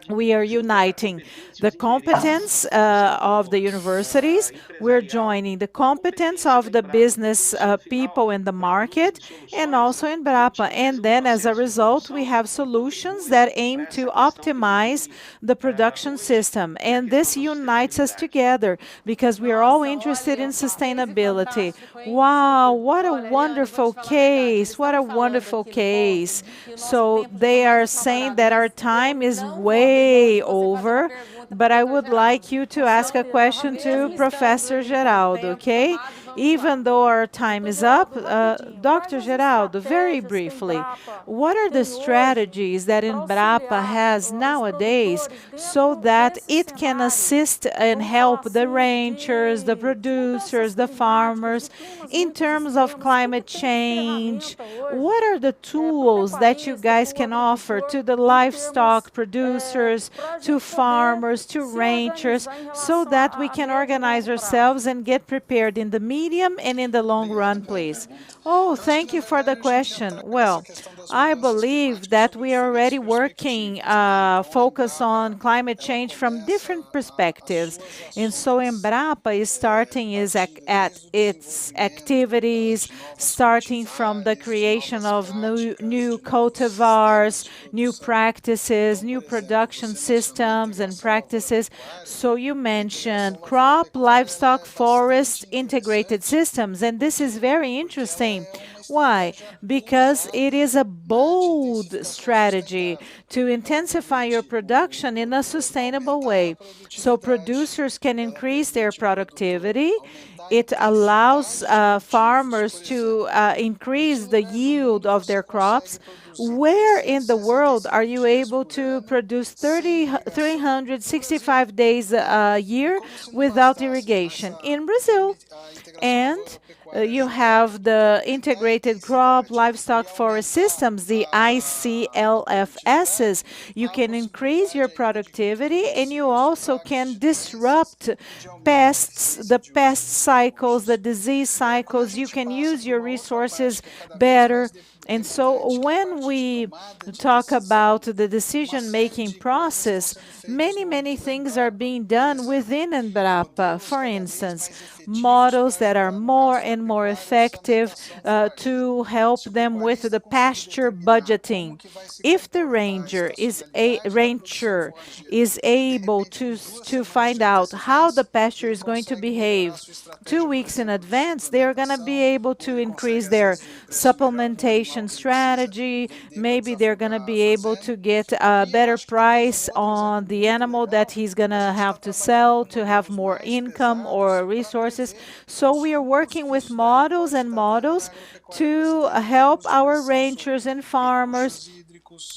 We are uniting the competence of the universities, we're joining the competence of the business people in the market, and also Embrapa. And then as a result, we have solutions that aim to optimize the production system. And this unites us together because we are all interested in sustainability. Wow, what a wonderful case! What a wonderful case. So they are saying that our time is way over, but I would like you to ask a question to Professor Geraldo, okay? Even though our time is up, Dr. Geraldo, very briefly, what are the strategies that Embrapa has nowadays so that it can assist and help the ranchers, the producers, the farmers in terms of climate change? What are the tools that you guys can offer to the livestock producers, to farmers, to ranchers, so that we can organize ourselves and get prepared in the medium and in the long run, please? Oh, thank you for the question. Well, I believe that we are already working focus on climate change from different perspectives. And so Embrapa is starting at its activities, starting from the creation of new cultivars, new practices, new production systems and practices. So you mentioned crop, livestock, forest, integrated systems, and this is very interesting. Why? Because it is a bold strategy to intensify your production in a sustainable way. So producers can increase their productivity. It allows farmers to increase the yield of their crops. Where in the world are you able to produce 365 days a year without irrigation? In Brazil. And you have the integrated crop, livestock, forest systems, the ICLFSs. You can increase your productivity and you also can disrupt pests, the pest cycles, the disease cycles. You can use your resources better. And so when we talk about the decision-making process, many things are being done within Embrapa. For instance, models that are more and more effective to help them with the pasture budgeting. If the rancher is able to find out how the pasture is going to behave 2 weeks in advance, they are going to be able to increase their supplementation strategy. Maybe they're going to be able to get a better price on the animal that he's going to have to sell to have more income or resources. So we are working with models to help our ranchers and farmers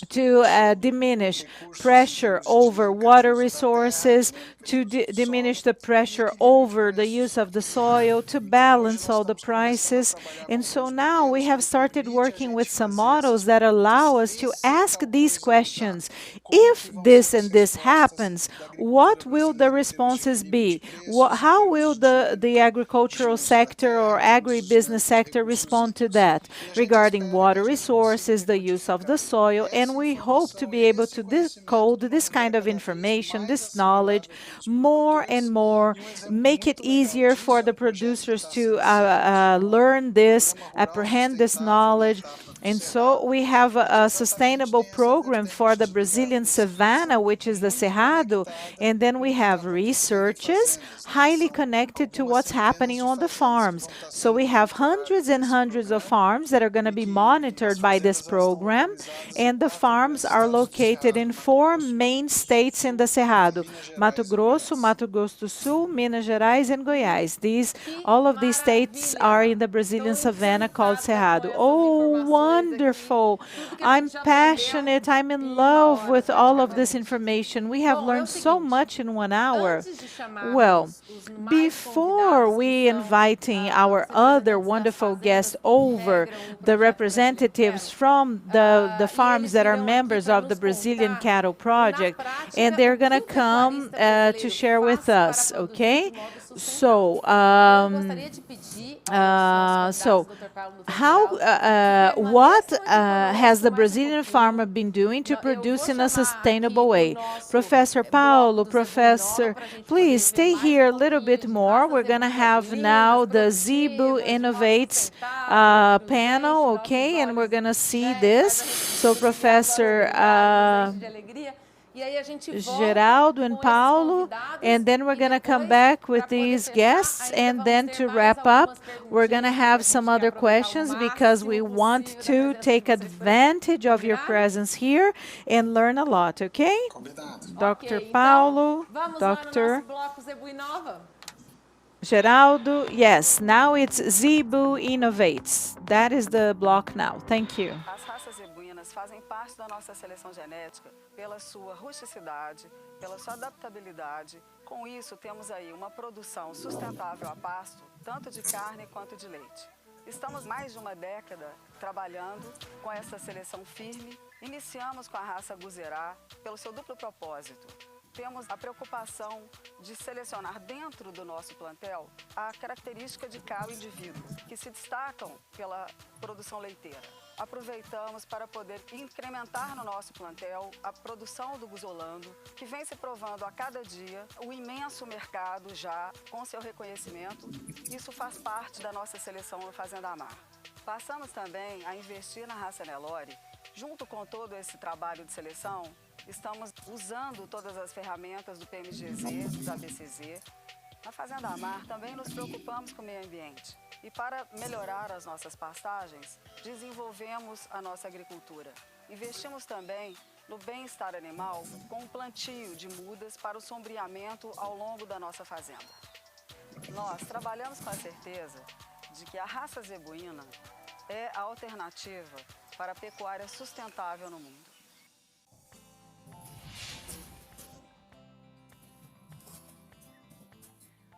to diminish pressure over water resources, to diminish the pressure over the use of the soil, to balance all the prices. And so now we have started working with some models that allow us to ask these questions. If this and this happens, what will the responses be? How will the agricultural sector or agribusiness sector respond to that regarding water resources, the use of the soil? And we hope to be able to decode this kind of information, this knowledge, more and more, make it easier for the producers to learn this, apprehend this knowledge. And so we have a sustainable program for the Brazilian savanna, which is the Cerrado, and then we have researches highly connected to what's happening on the farms. So we have hundreds and hundreds of farms that are going to be monitored by this program, and the farms are located in 4 main states in the Cerrado: Mato Grosso, Mato Grosso do Sul, Minas Gerais, and Goiás. All of these states are in the Brazilian savanna called Cerrado. Oh, wonderful. I'm passionate. I'm in love with all of this information. We have learned so much in 1 hour. Well, before we inviting our other wonderful guests over, the representatives from the farms that are members of the Brazilian Cattle Project, and they're going to come to share with us, okay? So, what has the Brazilian farmer been doing to produce in a sustainable way? Professor Paulo, please stay here a little bit more. We're going to have now the Zebu Innovates panel, okay? And we're going to see this. So, Professor Geraldo and Paulo, and then we're going to come back with these guests, and then to wrap up, we're going to have some other questions because we want to take advantage of your presence here and learn a lot, okay? Dr. Paulo, Dr. Geraldo, yes, now it's Zebu Innovates. That is the block now. Thank you. As raças zebuínas fazem parte da nossa seleção genética pela sua rusticidade, pela sua adaptabilidade. Com isso, temos aí uma produção sustentável a pasto, tanto de carne quanto de leite. Estamos mais de uma década trabalhando com essa seleção firme. Iniciamos com a raça Guzerá pelo seu duplo propósito. Temos a preocupação de selecionar dentro do nosso plantel a característica de cada indivíduo, que se destacam pela produção leiteira. Aproveitamos para poder incrementar no nosso plantel a produção do Guzolando, que vem se provando a cada dia o imenso mercado já com seu reconhecimento. Isso faz parte da nossa seleção no Fazenda Amar. Passamos também a investir na raça Nelore. Junto com todo esse trabalho de seleção, estamos usando todas as ferramentas do PMGZ, da BCZ. Na Fazenda Amar também nos preocupamos com o meio ambiente. E para melhorar as nossas pastagens, desenvolvemos a nossa agricultura. Investimos também no bem-estar animal com o plantio de mudas para o sombreamento ao longo da nossa fazenda. Nós trabalhamos com a certeza de que a raça zebuína é a alternativa para a pecuária sustentável no mundo.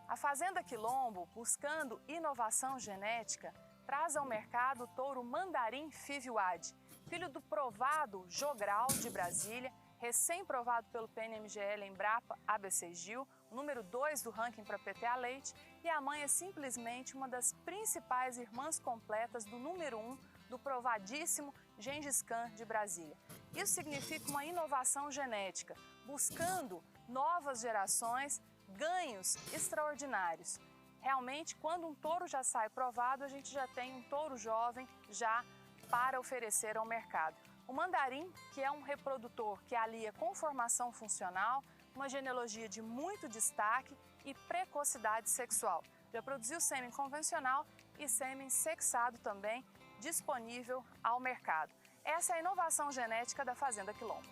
A Fazenda Quilombo, buscando inovação genética, traz ao mercado o touro Mandarim Fiviuad, filho do provado Jogral de Brasília, recém-provado pelo PNMGL Embrapa ABC Gil, o número 2 do ranking para PTA Leite, e a mãe é simplesmente uma das principais irmãs completas do número 1 do provadíssimo Gengis Khan de Brasília. Isso significa uma inovação genética, buscando novas gerações, ganhos extraordinários. Realmente, quando um touro já sai provado, a gente já tem um touro jovem já para oferecer ao mercado. O Mandarim, que é um reprodutor que alia conformação funcional, uma genealogia de muito destaque e precocidade sexual. Já produziu sêmen convencional e sêmen sexado também, disponível ao mercado. Essa é a inovação genética da Fazenda Quilombo.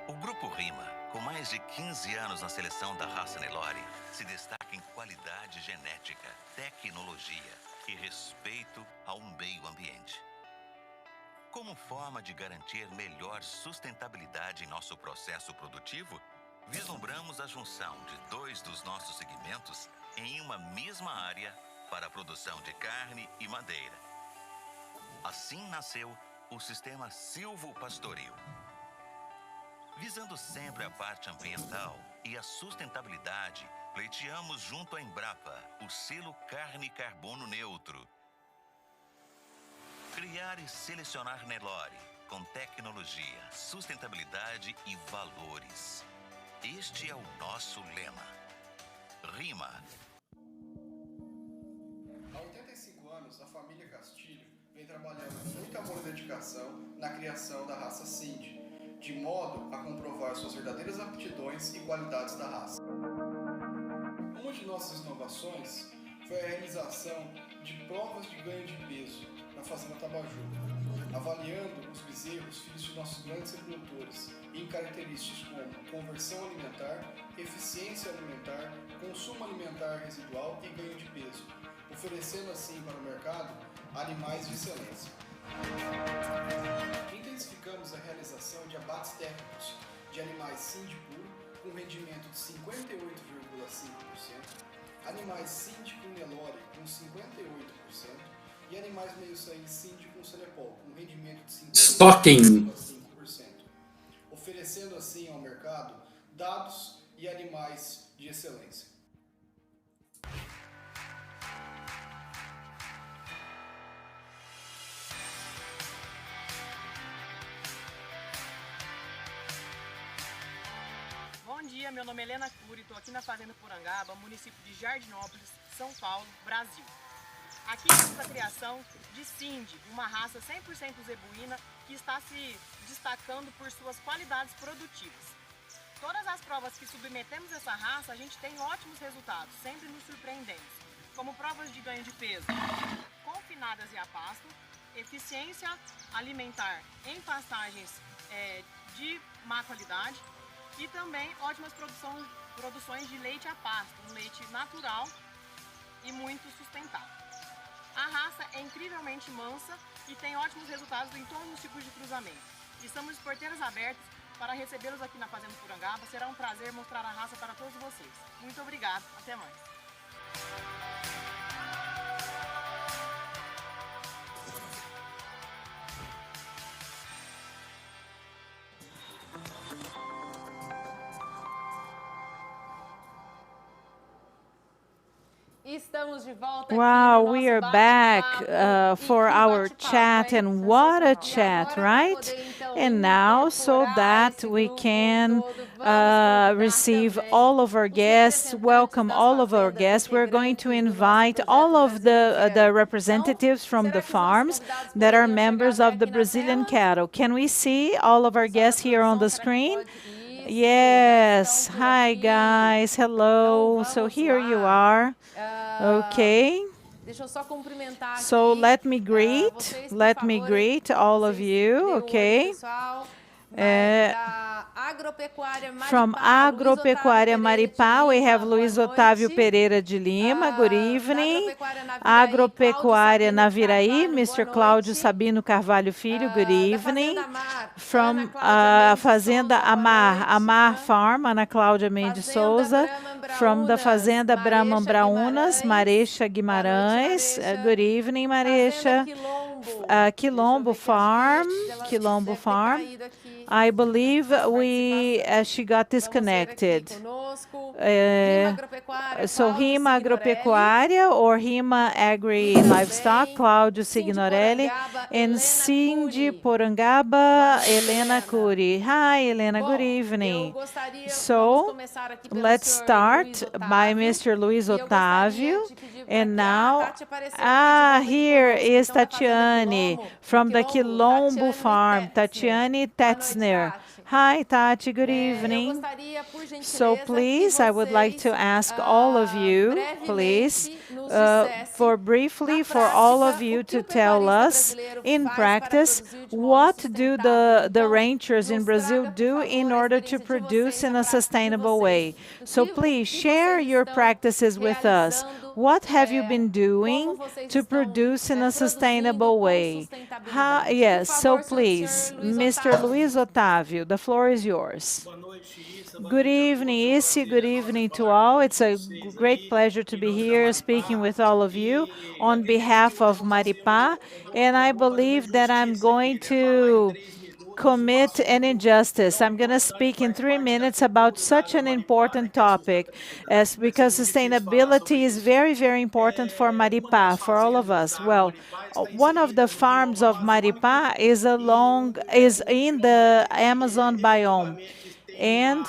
O Grupo Rima, com mais de 15 anos na seleção da raça Nelore, se destaca em qualidade genética, tecnologia e respeito ao meio ambiente. Como forma de garantir melhor sustentabilidade em nosso processo produtivo, vislumbramos a junção de 2 dos nossos segmentos em uma mesma área para a produção de carne e madeira. Assim nasceu o sistema silvopastoril. Visando sempre a parte ambiental e a sustentabilidade, pleiteamos junto à Embrapa o selo Carne e Carbono Neutro. Criar e selecionar Nelore com tecnologia, sustentabilidade e valores. Este é o nosso lema. Rima. Há 85 anos, a família Castilho vem trabalhando com muito amor e dedicação na criação da raça Cindy, de modo a comprovar suas verdadeiras aptidões e qualidades da raça. Uma de nossas inovações foi a realização de provas de ganho de peso na Fazenda Tabaju, avaliando os bezerros filhos de nossos grandes reprodutores em características como conversão alimentar, eficiência alimentar, consumo alimentar residual e ganho de peso, oferecendo assim para o mercado animais de excelência. Intensificamos a realização de abates técnicos de animais Cindy puro com rendimento de 58,5%, animais Cindy com Nelore com 58%, e animais meio-sangue Cindy com Cenepol, com rendimento de 50,5%, oferecendo assim ao mercado dados e animais de excelência. Bom dia, meu nome é Helena Cury, estou aqui na Fazenda Porangaba, município de Jardinópolis, São Paulo, Brasil. Aqui temos a criação de Cindy, uma raça 100% zebuína que está se destacando por suas qualidades produtivas. Todas as provas que submetemos a essa raça, a gente tem ótimos resultados, sempre nos surpreendemos, como provas de ganho de peso, confinado paradas e a pasto, eficiência alimentar em pastagens de má qualidade e também ótimas produções de leite a pasto, um leite natural e muito sustentável. A raça é incrivelmente mansa e tem ótimos resultados em todos os tipos de cruzamento. Estamos de porteiras abertas para recebê-los aqui na Fazenda Porangaba. Será um prazer mostrar a raça para todos vocês. Muito obrigado. Até mais. Wow, we are back for our chat, and what a chat, right? And now, so that we can receive all of our guests, welcome all of our guests, we're going to invite all of the representatives from the farms that are members of the Brazilian cattle. Can we see all of our guests here on the screen? Yes. Hi, guys. Hello. So here you are. Okay. So let me greet all of you, okay? From Agropecuária Maripá, we have Luiz Otávio Pereira de Lima. Good evening. Agropecuária Naviraí, Mr. Cláudio Sabino Carvalho Filho. Good evening. From Fazenda Amar Farm, Ana Cláudia Mendes Souza. From the Fazenda Brahman Braunas, Marecha Guimarães. Good evening, Marecha. Quilombo Farm. I believe she got disconnected. So Rima Agropecuária or Rima Agri Livestock, Cláudio Signorelli, and Cindy Porangaba, Helena Cury. Hi, Helena, good evening. So let's start by Mr. Luiz Otávio. And now, here is Tatiane from the Quilombo Farm, Tatiane Tetzner. Hi, Tati, good evening. So please, I would like to ask all of you, please, for all of you to tell us in practice, what do the ranchers in Brazil do in order to produce in a sustainable way? So please share your practices with us. What have you been doing to produce in a sustainable way? Yes, so please, Mr. Luiz Otávio, the floor is yours. Good evening, Issy. Good evening to all. It's a great pleasure to be here speaking with all of you on behalf of Maripá. And I believe that I'm going to commit an injustice. I'm going to speak in 3 minutes about such an important topic, because sustainability is very, very important for Maripá, for all of us. Well, one of the farms of Maripá is in the Amazon biome, and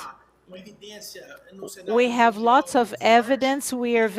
we have lots of evidence. We are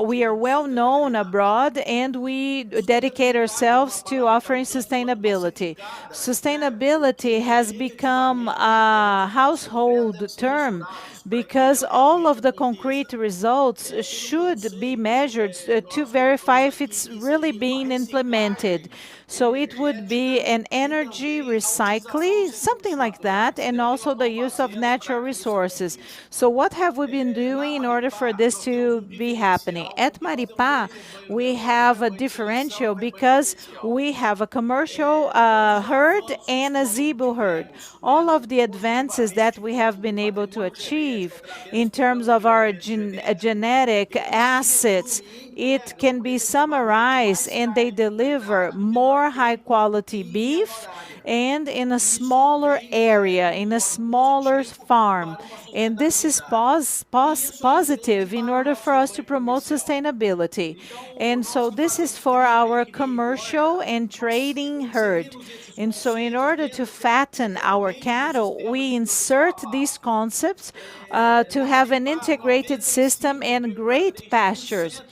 we are well known abroad, and we dedicate ourselves to offering sustainability. Sustainability has become a household term because all of the concrete results should be measured to verify if it's really being implemented. So it would be an energy recycling, something like that, and also the use of natural resources. So what have we been doing in order for this to be happening? At Maripá, we have a differential because we have a commercial herd and a zebu herd. All of the advances that we have been able to achieve in terms of our genetic assets, it can be summarized, and they deliver more high-quality beef and in a smaller area, in a smaller farm. And this is positive in order for us to promote sustainability. And so this is for our commercial and trading herd. And so in order to fatten our cattle, we insert these concepts to have an integrated system and great pastures.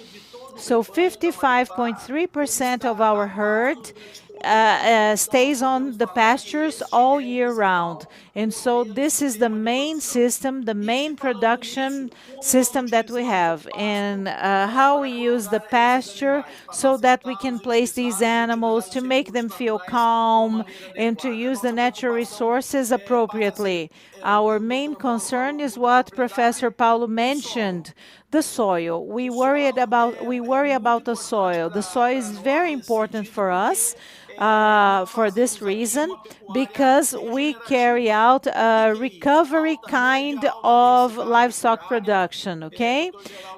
So 55.3% of our herd stays on the pastures all year round. And so this is the main system, the main production system that we have, and how we use the pasture so that we can place these animals to make them feel calm and to use the natural resources appropriately. Our main concern is what Professor Paulo mentioned, the soil. We worry about the soil. The soil is very important for us for this reason, because we carry out a recovery kind of livestock production, okay?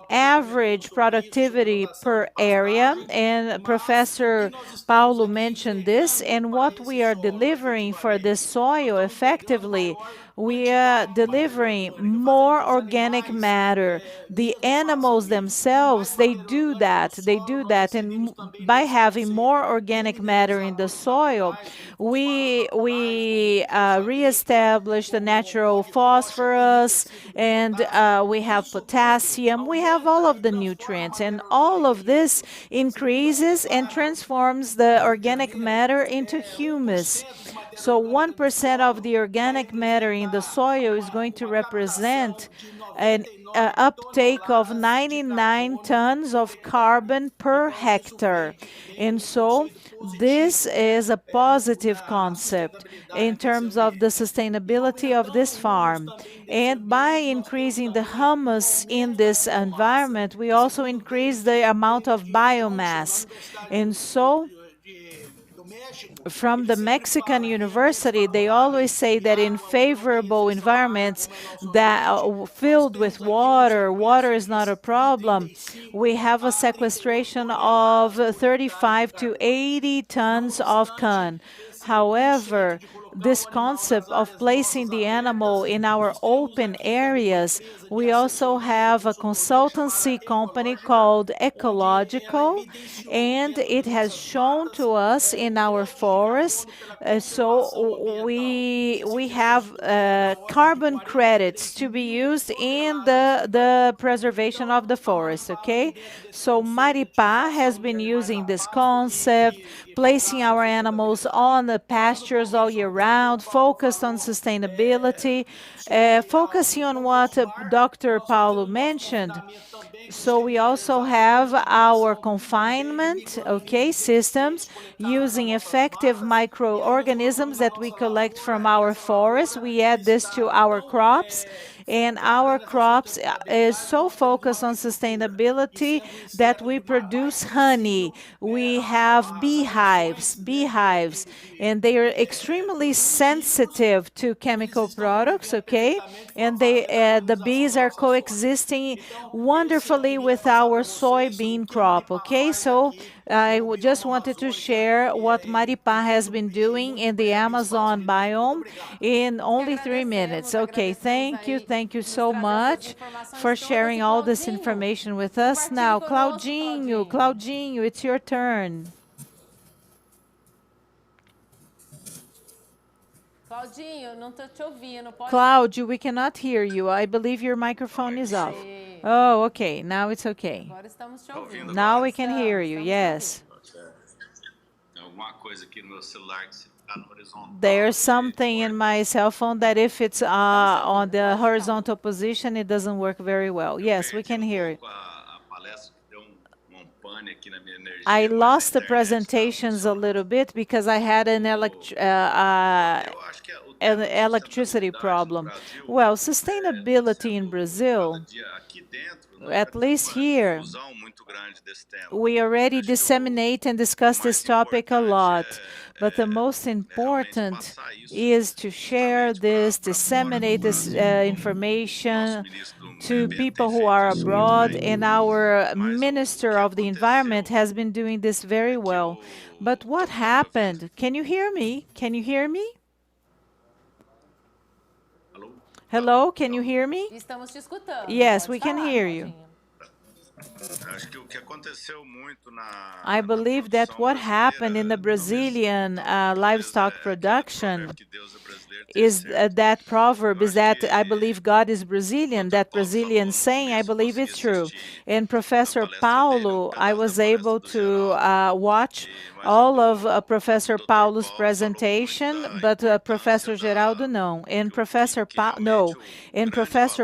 Average productivity per area, and Professor Paulo mentioned this, and what we are delivering for this soil effectively, we are delivering more organic matter. The animals themselves, they do that, and by having more organic matter in the soil, we reestablish the natural phosphorus, and we have potassium, we have all of the nutrients, and all of this increases and transforms the organic matter into humus. So 1% of the organic matter in the soil is going to represent an uptake of 99 tons of carbon per hectare. And so this is a positive concept in terms of the sustainability of this farm. And by increasing the humus in this environment, we also increase the amount of biomass. And so from the Mexican University, they always say that in favorable environments that filled with water, water is not a problem. We have a sequestration of 35 to 80 tons of cotton. However, this concept of placing the animal in our open areas, we also have a consultancy company called Ecological, and it has shown to us in our forests. So we have carbon credits to be used in the preservation of the forest, okay? So Maripá has been using this concept, placing our animals on the pastures all year round, focused on sustainability, focusing on what Dr. Paulo mentioned. So we also have our confinement, okay, systems using effective microorganisms that we collect from our forests. We add this to our crops, and our crops is so focused on sustainability that we produce honey. We have beehives, and they are extremely sensitive to chemical products, okay? And the bees are coexisting wonderfully with our soybean crop, okay? So I just wanted to share what Maripá has been doing in the Amazon biome in only 3 minutes. Okay, thank you so much for sharing all this information with us. Now, Claudinho, it's your turn. Cláudio, we cannot hear you. I believe your microphone is off. Oh, okay. Now it's okay. Now we can hear you. Yes. There's something in my cell phone that if it's on the horizontal position, it doesn't work very well. Yes, we can hear it. I lost the presentations a little bit because I had an electricity problem. Well, sustainability in Brazil, at least here, we already disseminate and discuss this topic a lot, but the most important is to share this, disseminate this information to people who are abroad, and our Minister of the Environment has been doing this very well. But what happened? Can you hear me? Can you hear me? Hello, can you hear me? Yes, we can hear you. I believe that what happened in the Brazilian livestock production is that proverb is that I believe God is Brazilian, that Brazilian saying, I believe it's true. And Professor Paulo, I was able to watch all of Professor Paulo's presentation, but Professor Geraldo no. And Professor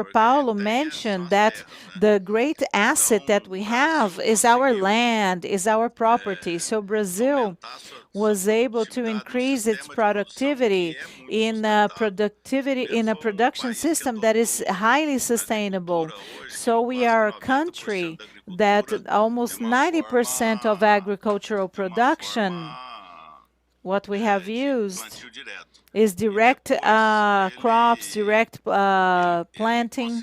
Paulo mentioned that the great asset that we have is our land, is our property. So Brazil was able to increase its productivity in a production system that is highly sustainable. So we are a country that almost 90% of agricultural production, what we have used is direct crops, direct planting,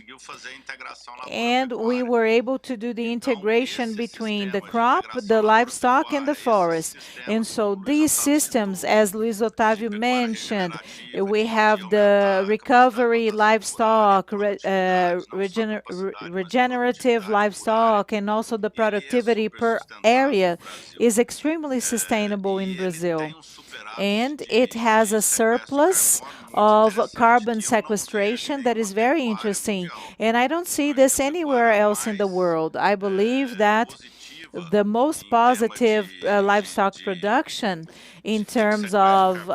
and we were able to do the integration between the crop, the livestock, and the forest. And so these systems, as Luiz Otávio mentioned, we have the recovery livestock, regenerative livestock, and also the productivity per area is extremely sustainable in Brazil. And it has a surplus of carbon sequestration that is very interesting. And I don't see this anywhere else in the world. I believe that the most positive livestock production in terms of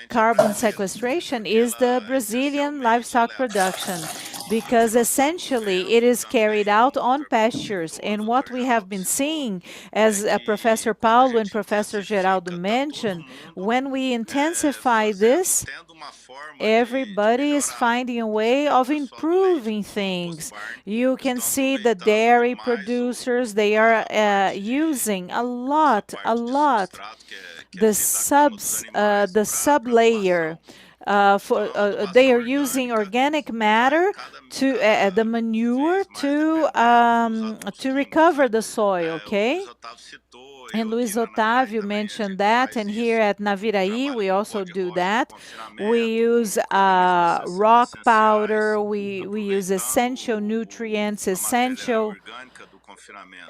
carbon sequestration is the Brazilian livestock production, because essentially it is carried out on pastures. And what we have been seeing, as Professor Paulo and Professor Geraldo mentioned, when we intensify this, everybody is finding a way of improving things. You can see the dairy producers, they are using a lot, the sub-layer. They are using organic matter to the manure to recover the soil, okay? And Luiz Otávio mentioned that, and here at Naviraí we also do that. We use rock powder, we use essential nutrients,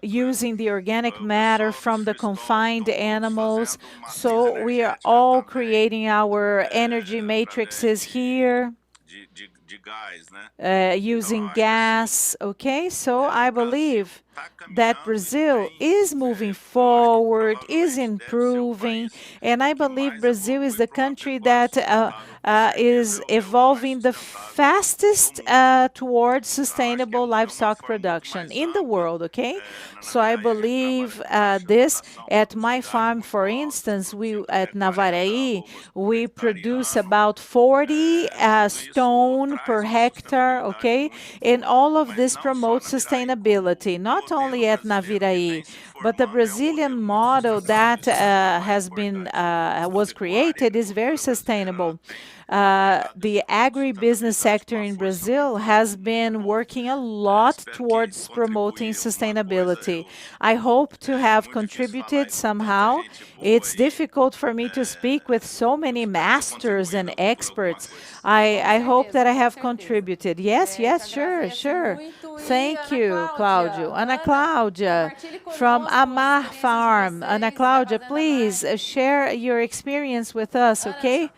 using the organic matter from the confined animals. So we are all creating our energy matrices here, using gas, okay? So I believe that Brazil is moving forward, is improving, and I believe Brazil is the country that is evolving the fastest towards sustainable livestock production in the world, okay? So I believe this. At my farm, for instance, at Navaraí, we produce about 40 stone per hectare, okay? And all of this promotes sustainability, not only at Naviraí, but the Brazilian model that was created is very sustainable. The agribusiness sector in Brazil has been working a lot towards promoting sustainability. I hope to have contributed somehow. It's difficult for me to speak with so many masters and experts. I hope that I have contributed. Yes, sure. Thank you, Cláudio. Ana Cláudia from Amar Farm. Ana Cláudia, please share your experience with us, okay?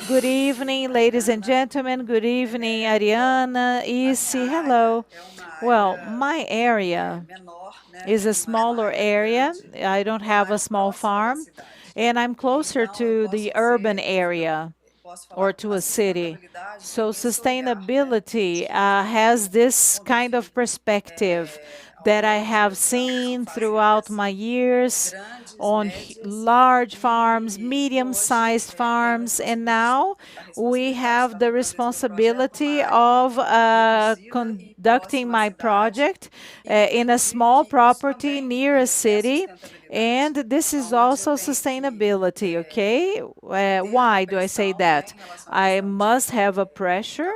Good evening, ladies and gentlemen. Good evening, Ariana, Isi. Hello. Well, my area is a smaller area. I don't have a small farm, and I'm closer to the urban area or to a city. So sustainability has this kind of perspective that I have seen throughout my years on large farms, medium-sized farms, and now we have the responsibility of conducting my project in a small property near a city, and this is also sustainability, okay? Why do I say that? I must have a pressure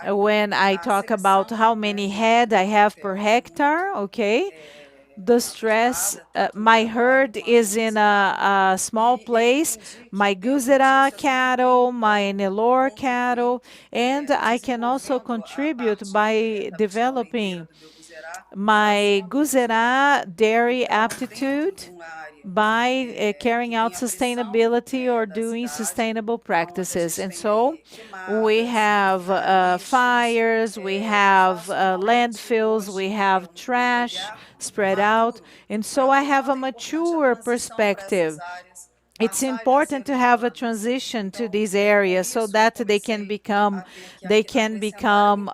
when I talk about how many head I have per hectare, okay? The stress, my herd is in a small place, my Guzerá cattle, my Nelore cattle, and I can also contribute by developing my Guzerá dairy aptitude by carrying out sustainability or doing sustainable practices. And so we have fires, we have landfills, we have trash spread out. And so I have a mature perspective. It's important to have a transition to these areas so that they can become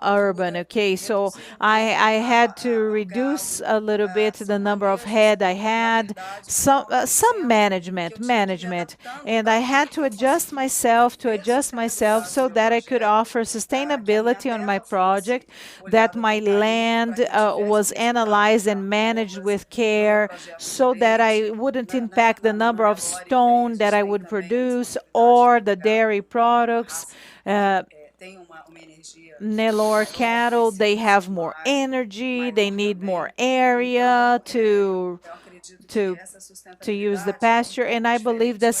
urban. Okay, so I had to reduce a little bit the number of head I had, some management, and I had to adjust myself so that I could offer sustainability on my project, that my land was analyzed and managed with care, so that I wouldn't impact the number of stones that I would produce or the dairy products. Nelore cattle, they have more energy, they need more area to use the pasture, and I believe that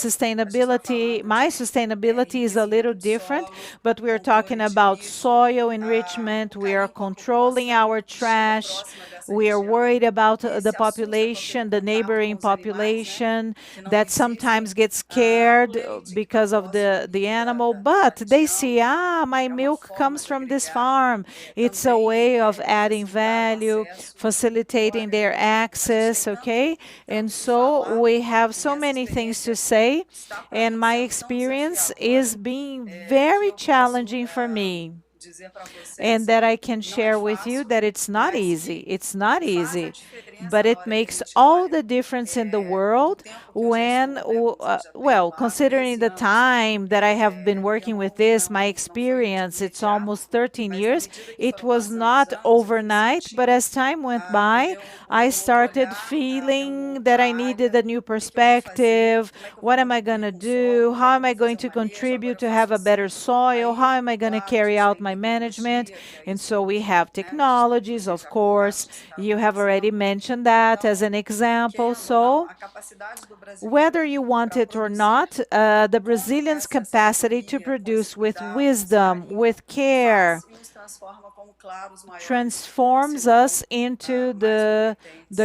my sustainability is a little different, but we're talking about soil enrichment, we are controlling our trash, we are worried about the population, the neighboring population that sometimes gets scared because of the animal, but they see, my milk comes from this farm. It's a way of adding value, facilitating their access, okay? And so we have so many things to say, and my experience is being very challenging for me. And that I can share with you that it's not easy. It's not easy, but it makes all the difference in the world when, well, considering the time that I have been working with this, my experience, it's almost 13 years. It was not overnight, but as time went by, I started feeling that I needed a new perspective. What am I going to do? How am I going to contribute to have a better soil? How am I going to carry out my management? And so we have technologies, of course. You have already mentioned that as an example. So whether you want it or not, the Brazilians' capacity to produce with wisdom, with care, transforms us into the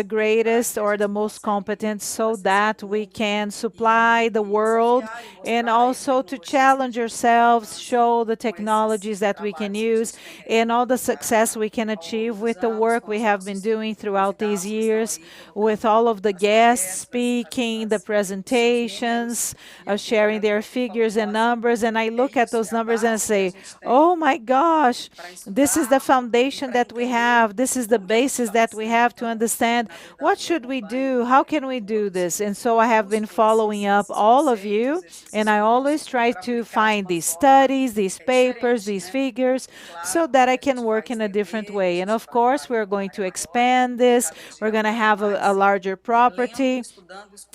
greatest or the most competent, so that we can supply the world, and also to challenge ourselves, show the technologies that we can use, and all the success we can achieve with the work we have been doing throughout these years, with all of the guests speaking, the presentations, sharing their figures and numbers. And I look at those numbers and say, oh my gosh, this is the foundation that we have. This is the basis that we have to understand what should we do, how can we do this. And so I have been following up all of you, and I always try to find these studies, these papers, these figures, so that I can work in a different way. And of course, we're going to expand this. We're going to have a larger property,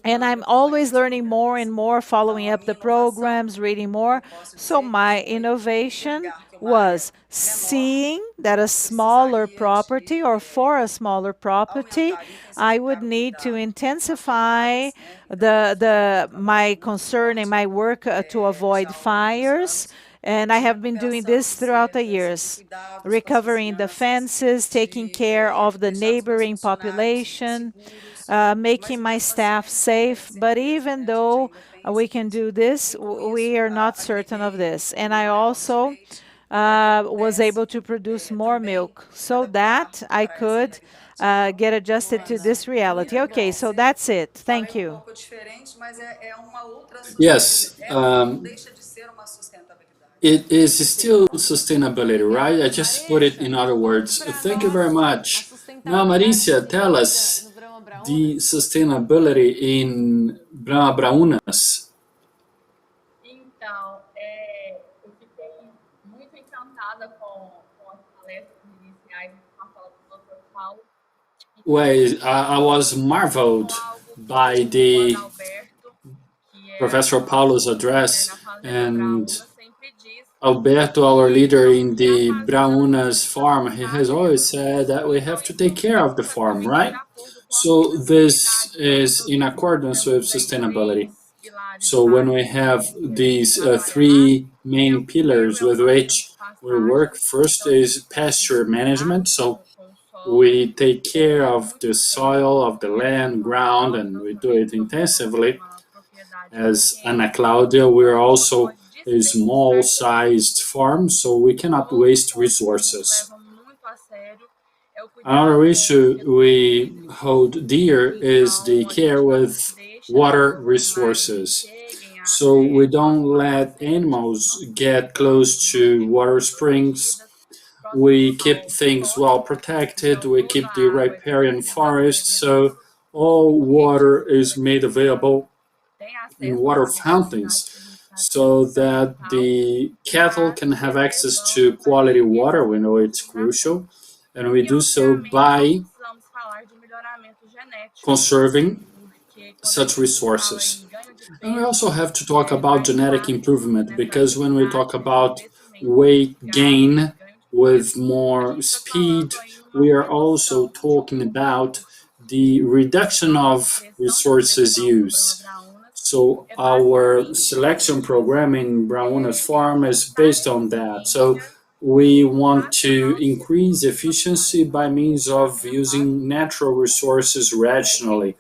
and I'm always learning more and more, following up the programs, reading more. So my innovation was seeing that a smaller property, or for a smaller property, I would need to intensify my concern and my work to avoid fires. And I have been doing this throughout the years, recovering the fences, taking care of the neighboring population, making my staff safe. But even though we can do this, we are not certain of this. And I also was able to produce more milk so that I could get adjusted to this reality. Okay, so that's it. Thank you. Yes, it is still sustainability, right? I just put it in other words. Thank you very much. Now, Maricia, tell us the sustainability in Brahma Braunas. Well, I was marveled by the Professor Paulo's address, and Alberto, our leader in the Braunas farm, he has always said that we have to take care of the farm, right? So this is in accordance with sustainability. So when we have these three main pillars with which we work, first is pasture management. So we take care of the soil, of the land, ground, and we do it intensively. As Ana Claudia, we're also a small-sized farm, so we cannot waste resources. Another issue we hold dear is the care with water resources. So we don't let animals get close to water springs. We keep things well protected. We keep the riparian forest, so all water is made available in water fountains so that the cattle can have access to quality water. We know it's crucial, and we do so by conserving such resources. And we also have to talk about genetic improvement, because when we talk about weight gain with more speed, we are also talking about the reduction of resources use. So our selection program in Braunas Farm is based on that. So we want to increase efficiency by means of using natural resources rationally.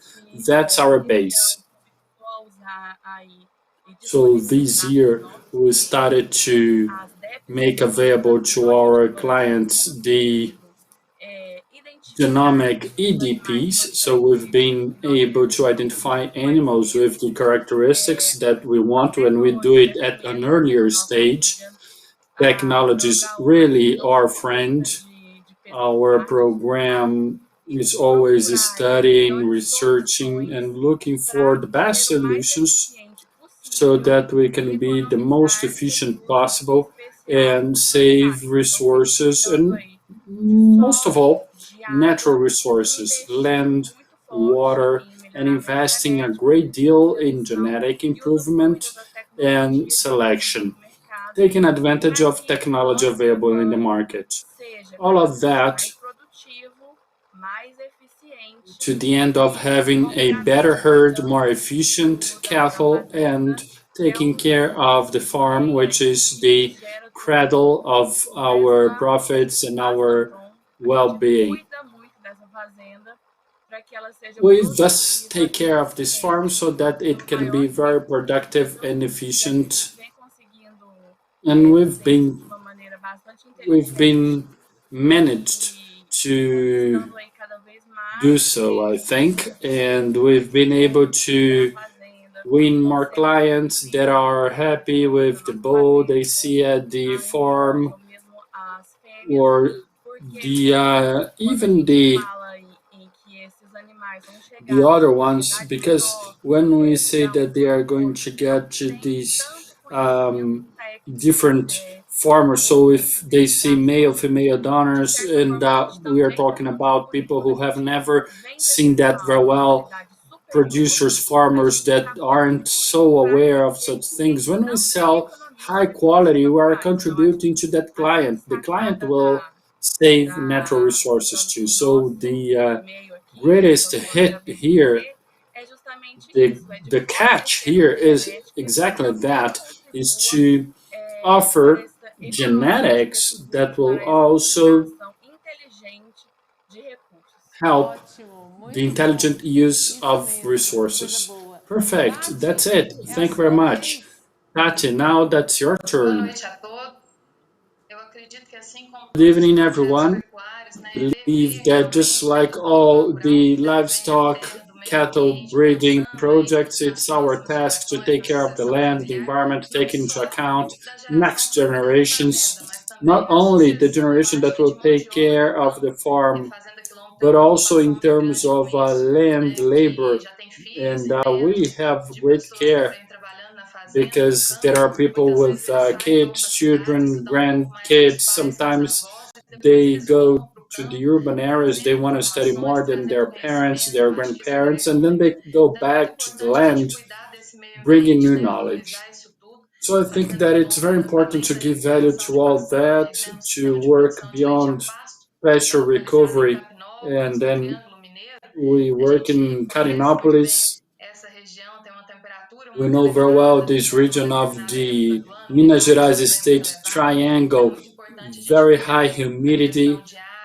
That's our base. So this year we started to make available to our clients the genomic EDPs. So we've been able to identify animals with the characteristics that we want, and we do it at an earlier stage. Technology is really our friend. Our program is always studying, researching, and looking for the best solutions so that we can be the most efficient possible and save resources, and most of all, natural resources, land, water, and investing a great deal in genetic improvement and selection, taking advantage of technology available in the market. All of that to the end of having a better herd, more efficient cattle, and taking care of the farm, which is the cradle of our profits and our well-being. We thus take care of this farm so that it can be very productive and efficient, and we've been managed to do so, I think, and we've been able to win more clients that are happy with the bull they see at the farm, or the even the other ones, because when we say that they are going to get to these different farmers, so if they see male, female donors, and we are talking about people who have never seen that very well, producers, farmers that aren't so aware of such things. When we sell high quality, we are contributing to that client. The client will save natural resources too. So the greatest hit here, the catch here is exactly that, is to offer genetics that will also help the intelligent use of resources. Perfect, that's it. Thank you very much. Tati, now that's your turn. Good evening, everyone. I believe that just like all the livestock cattle breeding projects, it's our task to take care of the land, the environment, take into account next generations, not only the generation that will take care of the farm, but also in terms of land, labor, and we have great care because there are people with kids, children, grandkids. Sometimes they go to the urban areas, they want to study more than their parents, their grandparents, and then they go back to the land bringing new knowledge. So I think that it's very important to give value to all that, to work beyond pasture recovery. And then we work in Carinopolis. We know very well this region of the Minas Gerais state triangle, very high humidity,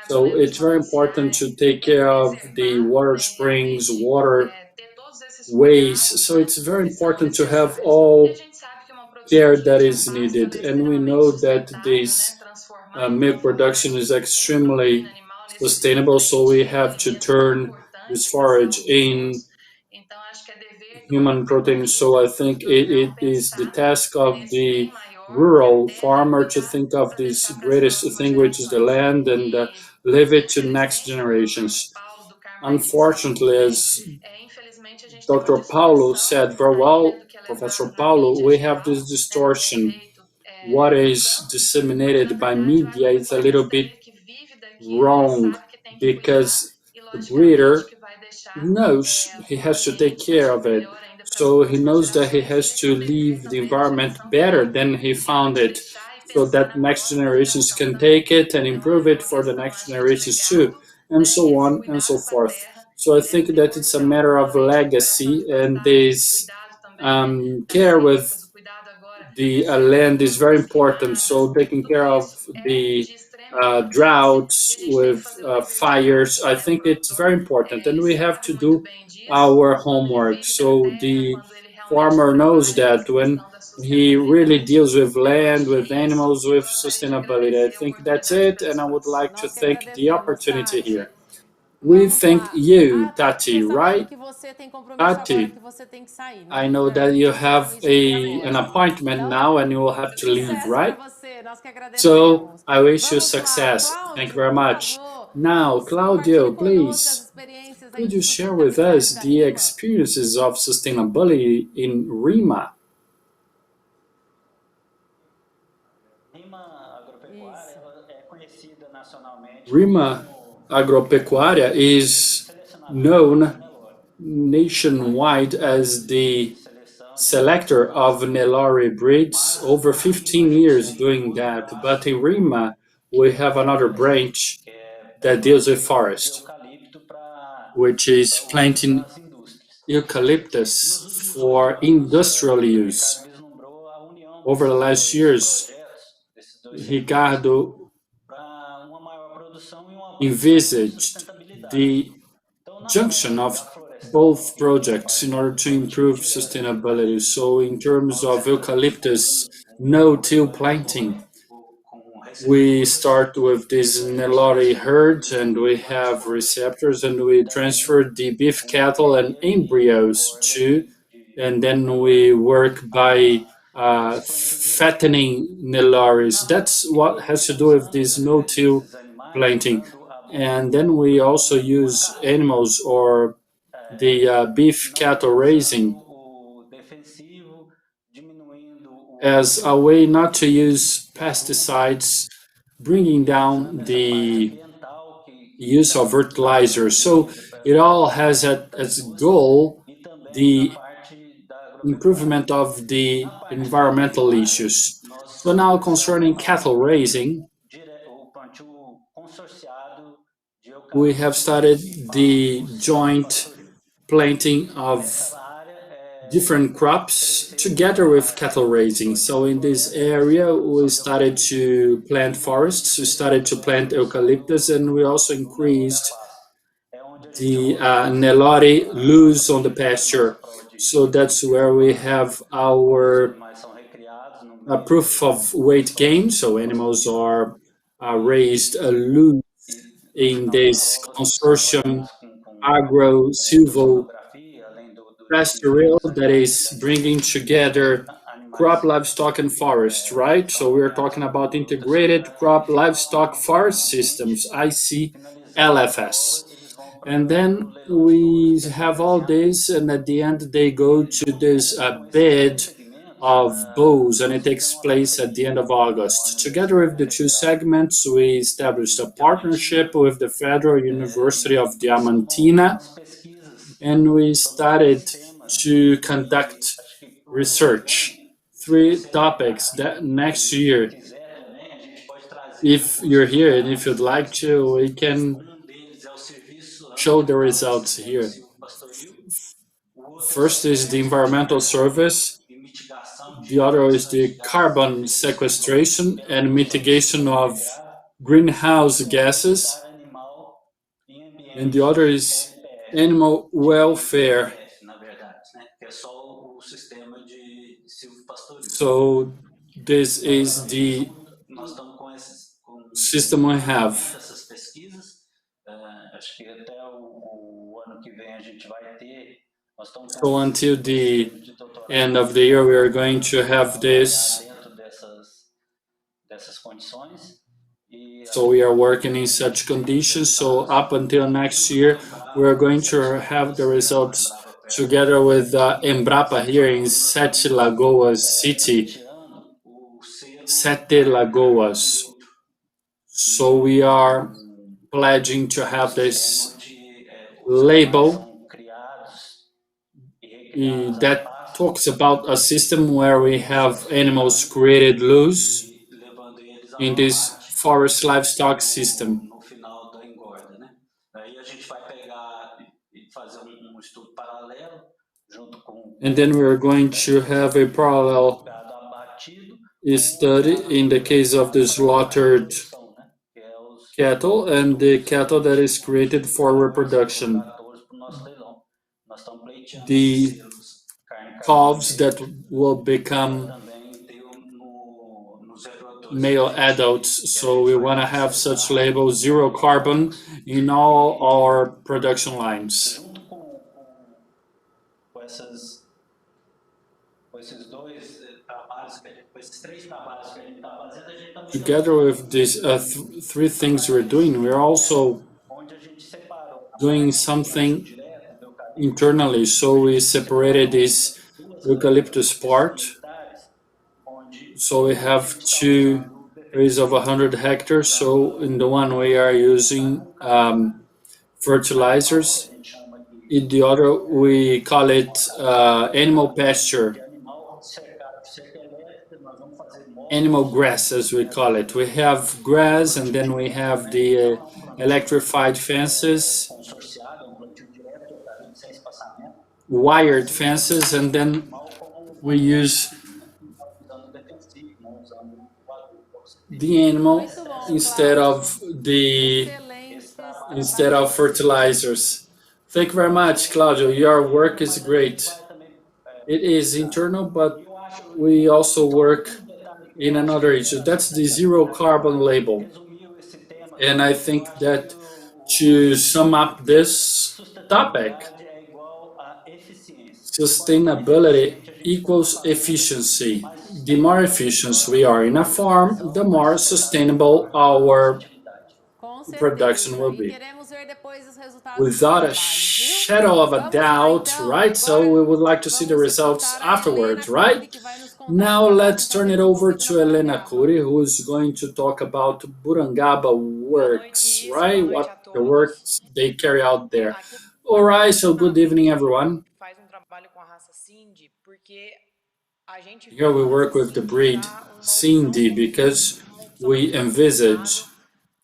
So it's very important to take care of the water springs, water ways. So it's very important to have all care that is needed. And we know that this milk production is extremely sustainable, so we have to turn this forage in human protein. So I think it is the task of the rural farmer to think of this greatest thing, which is the land, and leave it to next generations. Unfortunately, as Dr. Paulo said very well, Professor Paulo, we have this distortion. What is disseminated by media is a little bit wrong, because the breeder knows he has to take care of it. So he knows that he has to leave the environment better than he found it, so that next generations can take it and improve it for the next generations too, and so on and so forth. So I think that it's a matter of legacy, and this care with the land is very important. So taking care of the droughts, with fires, I think it's very important, and we have to do our homework. So the farmer knows that when he really deals with land, with animals, with sustainability. I think that's it, and I would like to thank the opportunity here. We thank you, Tati, right? Tati, I know that you have an appointment now and you will have to leave, right? So I wish you success. Thank you very much. Now, Claudio, please, could you share with us the experiences of sustainability in RIMA? RIMA Agropecuária is known nationwide as the selector of Nelore breeds, over 15 years doing that. But in RIMA, we have another branch that deals with forest, which is planting eucalyptus for industrial use. Over the last years, Ricardo envisaged the junction of both projects in order to improve sustainability. So in terms of eucalyptus no-till planting, we start with this Nelore herd, and we have receptors, and we transfer the beef cattle and embryos too, and then we work by fattening Nelores. That's what has to do with this no-till planting. And then we also use animals, or the beef cattle raising, as a way not to use pesticides, bringing down the use of fertilizers. So it all has as goal the improvement of the environmental issues. So now concerning cattle raising, we have started the joint planting of different crops together with cattle raising. So in this area, we started to plant forests, we started to plant eucalyptus, and we also increased the Nelore loose on the pasture. So that's where we have our proof of weight gain. So animals are raised loose in this consortium agro-silvo pastoral that is bringing together crop, livestock, and forest, right? So we're talking about integrated crop, livestock, forest systems, ICLFS. And then we have all this, and at the end they go to this bed of bows, and it takes place at the end of August. Together with the two segments, we established a partnership with the Federal University of Diamantina, and we started to conduct research. 3 topics that next year, if you're here and if you'd like to, we can show the results here. First is the environmental service. The other is the carbon sequestration and mitigation of greenhouse gases. and the other is animal welfare. So this is the system we have. So until the end of the year, we are going to have this. So we are working in such conditions. So up until next year, we are going to have the results together with Embrapa here in Sete Lagoas City. Sete Lagoas. So we are pledging to have this label that talks about a system where we have animals created loose in this forest livestock system. And then we're going to have a parallel study in the case of the slaughtered cattle and the cattle that is created for reproduction. The calves that will become male adults. So we want to have such label, zero carbon, in all our production lines. Together with these three things we're doing, we're also doing something internally. So we separated this eucalyptus part. So we have 2 areas of 100 hectares. So in the one we are using fertilizers. In the other we call it animal pasture. Animal grass, as we call it. We have grass, and then we have the electrified fences, wired fences, and then we use the animal instead of fertilizers. Thank you very much, Claudio. Your work is great. It is internal, but we also work in another issue. That's the zero carbon label. And I think that to sum up this topic, sustainability equals efficiency. The more efficient we are in a farm, the more sustainable our production will be. Without a shadow of a doubt, right? So we would like to see the results afterwards, right? Now let's turn it over to Helena Cury, who is going to talk about Burangaba Works, right? What the works they carry out there. All right, so good evening, everyone. Here we work with the breed Cindy because we envisage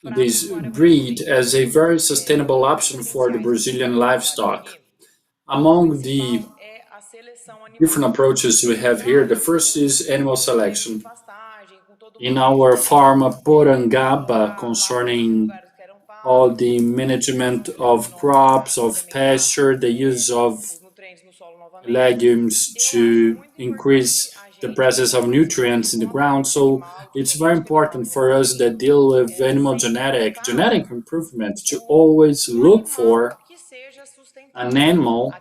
this breed as a very sustainable option for the Brazilian livestock. Among the different approaches we have here, the first is animal selection. In our farm Porangaba, concerning all the management of crops, of pasture, the use of legumes to increase the presence of nutrients in the ground. So it's very important for us that deal with animal genetic improvement to always look for an animal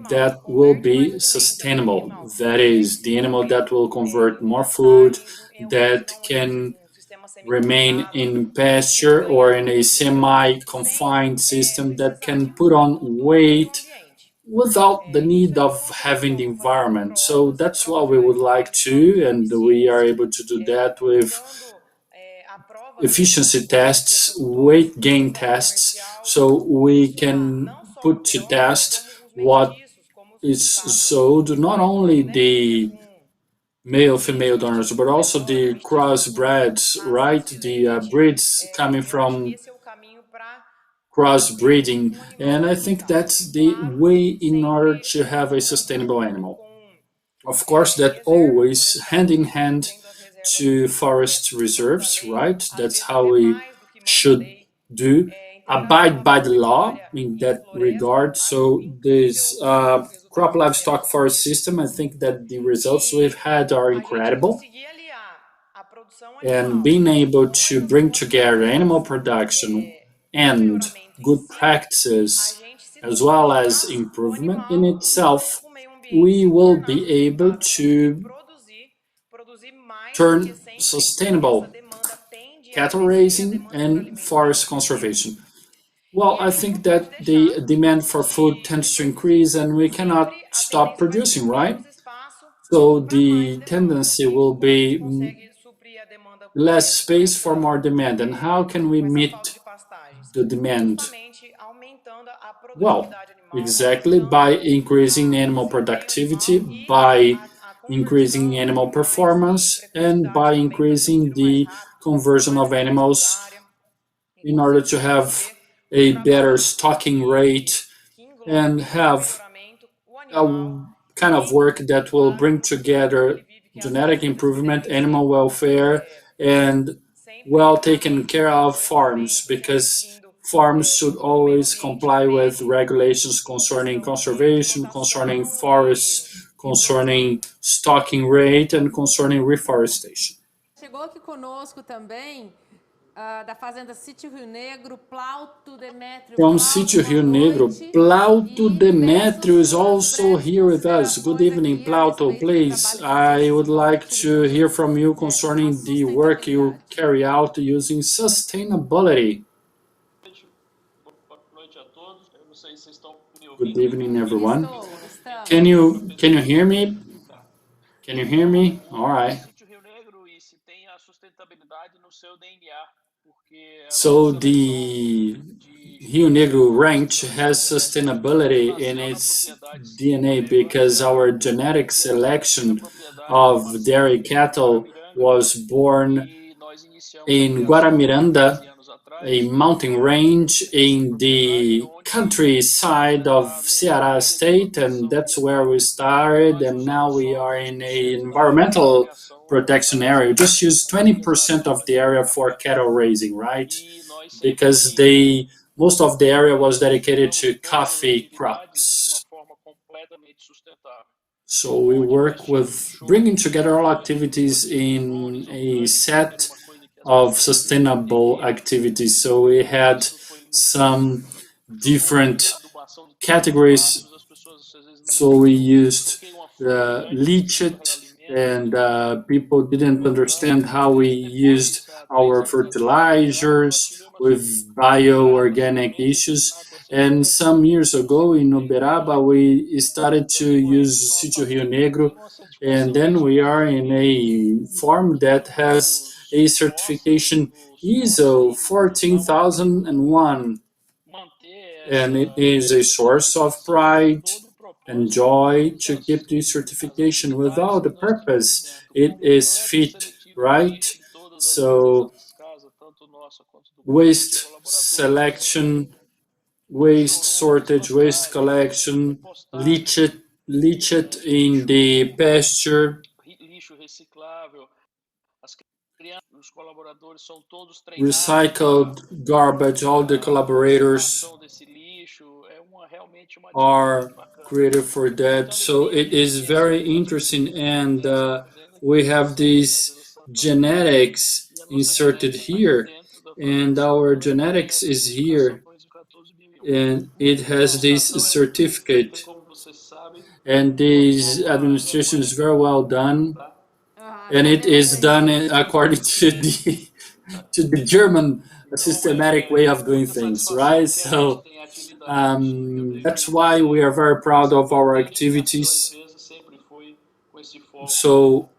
that will be sustainable. That is, the animal that will convert more food, that can remain in pasture or in a semi-confined system, that can put on weight without the need of having the environment. So that's what we would like to, and we are able to do that with efficiency tests, weight gain tests, so we can put to test what is sold, not only the male-female donors, but also the crossbreds, right? The breeds coming from crossbreeding, and I think that's the way in order to have a sustainable animal. Of course, that always hand in hand to forest reserves, right? That's how we should do. abide by the law in that regard. So this crop livestock forest system, I think that the results we've had are incredible. And being able to bring together animal production and good practices, as well as improvement in itself, we will be able to turn sustainable cattle raising and forest conservation. Well, I think that the demand for food tends to increase and we cannot stop producing, right? So the tendency will be less space for more demand. And how can we meet the demand? Well, exactly by increasing animal productivity, by increasing animal performance, and by increasing the conversion of animals in order to have a better stocking rate and have a kind of work that will bring together genetic improvement, animal welfare, and well taken care of farms, because farms should always comply with regulations concerning conservation, concerning forests, concerning stocking rate, and concerning reforestation. Chegou aqui conosco também da Fazenda Sítio Rio Negro, Plauto Demétrio. From Sítio Rio Negro, Plauto Demétrio is also here with us. Good evening, Plauto. Please, I would like to hear from you concerning the work you carry out using sustainability. Good evening, everyone. Can you hear me? Can you hear me? All right. So the Rio Negro Ranch has sustainability in its DNA because our genetic selection of dairy cattle was born in Guaramiranda, a mountain range in the countryside of Ceará state, and that's where we started, and now we are in an environmental protection area. We just use 20% of the area for cattle raising, right? Because most of the area was dedicated to coffee crops. So we work with bringing together all activities in a set of sustainable activities. So we had some different categories. So we used leachate, and people didn't understand how we used our fertilizers with bioorganic issues. And some years ago in Uberaba, we started to use Sítio Rio Negro, and then we are in a farm that has a certification ISO 14001, and it is a source of pride and joy to keep this certification. Without the purpose, it is fit, right? So waste selection, waste sortage, waste collection, leachate in the pasture, recycled garbage. All the collaborators are created for that. So it is very interesting, and we have these genetics inserted here, and our genetics is here, and it has this certificate, and this administration is very well done, and it is done according to the German systematic way of doing things, right? So that's why we are very proud of our activities. So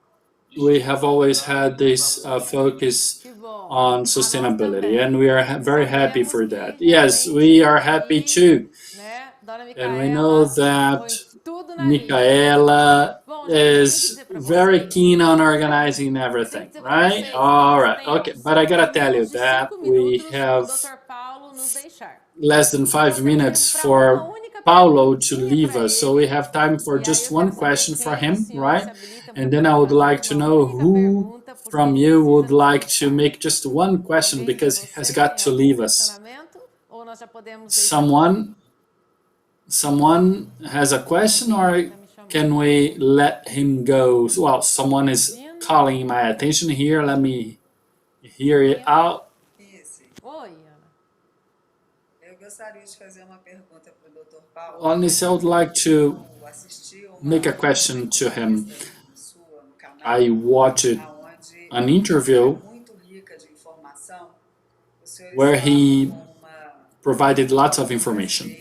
we have always had this focus on sustainability, and we are very happy for that. Yes, we are happy too. And we know that Micaela is very keen on organizing everything, right? All right, okay. But I gotta tell you that we have less than 5 minutes for Paulo to leave us, so we have time for just one question for him, right? And then I would like to know who from you would like to make just one question, because he has got to leave us. nós já podemos Someone has a question, or can we let him go? Well, someone is calling my attention here. Let me hear it out. Oi, Ana. Eu gostaria de fazer uma pergunta para o Dr. Paulo. Honestly, I would like to make a question to him. I watched an interview where he provided lots of information.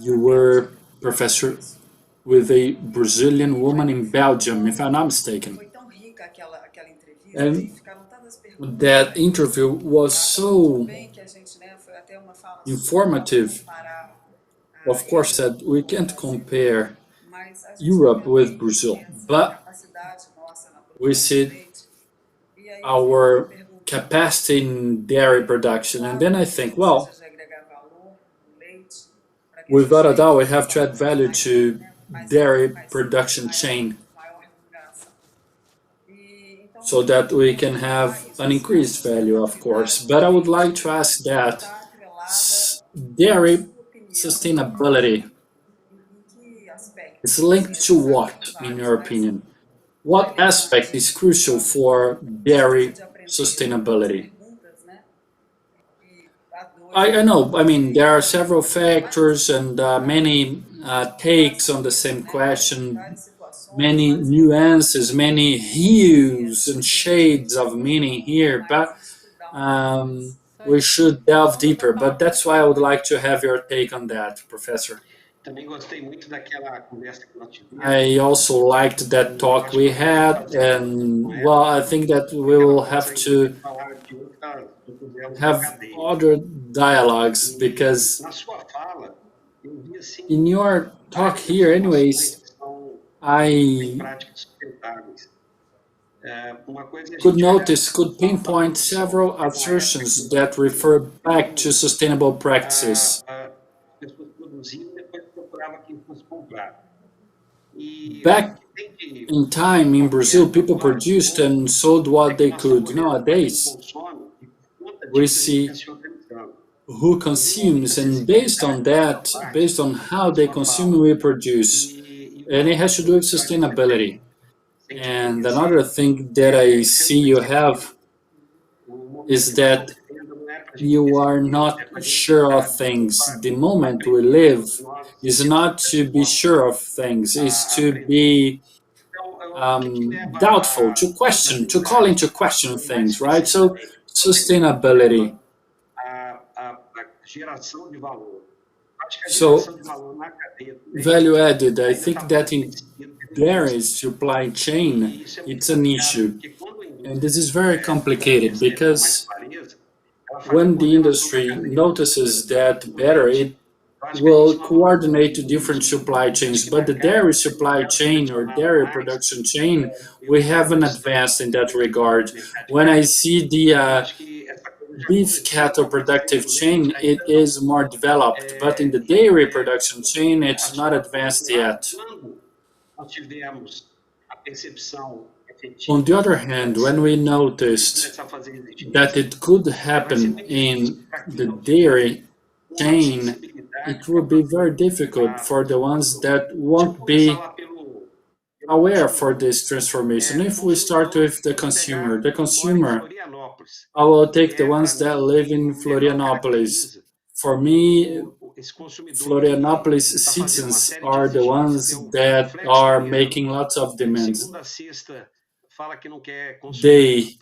You were professor with a Brazilian woman in Belgium, if I'm not mistaken. And that interview was so informative. Of course, that we can't compare Europe with Brazil, but we see our capacity in dairy production, and then I think, well, without a doubt, we have to add value to dairy production chain so that we can have an increased value, of course. But I would like to ask that dairy sustainability is linked to what, in your opinion? What aspect is crucial for dairy sustainability? I know, I mean, there are several factors and many takes on the same question, many nuances, many hues and shades of meaning here, but we should delve deeper. But that's why I would like to have your take on that, Professor. I also liked that talk we had, and well, I think that we will have to have other dialogues, because in your talk here anyways, I could pinpoint several assertions that refer back to sustainable practices. Back in time in Brazil, people produced and sold what they could. Nowadays, we see who consumes, and based on that, based on how they consume, we produce. And it has to do with sustainability. And another thing that I see you have is that you are not sure of things. The moment we live is not to be sure of things, is to be doubtful, to question, to call into question things, right? So sustainability. So value added, I think that in dairy's supply chain, it's an issue. And this is very complicated, because when the industry notices that better, it will coordinate different supply chains. But the dairy supply chain or dairy production chain, we haven't advanced in that regard. When I see the beef cattle productive chain, it is more developed, but in the dairy production chain, it's not advanced yet. On the other hand, when we noticed that it could happen in the dairy chain, it will be very difficult for the ones that won't be aware for this transformation. If we start with the consumer, I will take the ones that live in Florianopolis. For me, Florianopolis citizens are the ones that are making lots of demands. They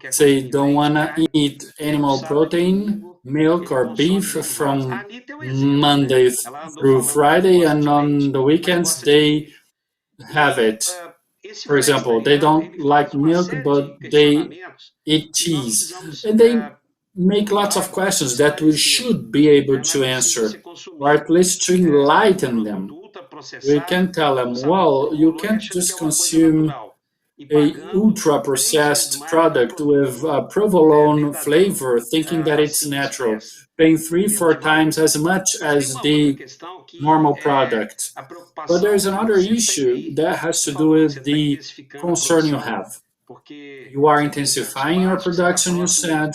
say don't want to eat animal protein, milk or beef from Monday through Friday, and on the weekends they have it. For example, they don't like milk, but they eat cheese. And they make lots of questions that we should be able to answer, or at least to enlighten them. We can tell them, well, you can't just consume a ultra-processed product with provolone flavor thinking that it's natural, paying 3-4 times as much as the normal product. But there's another issue that has to do with the concern you have. You are intensifying your production, you said,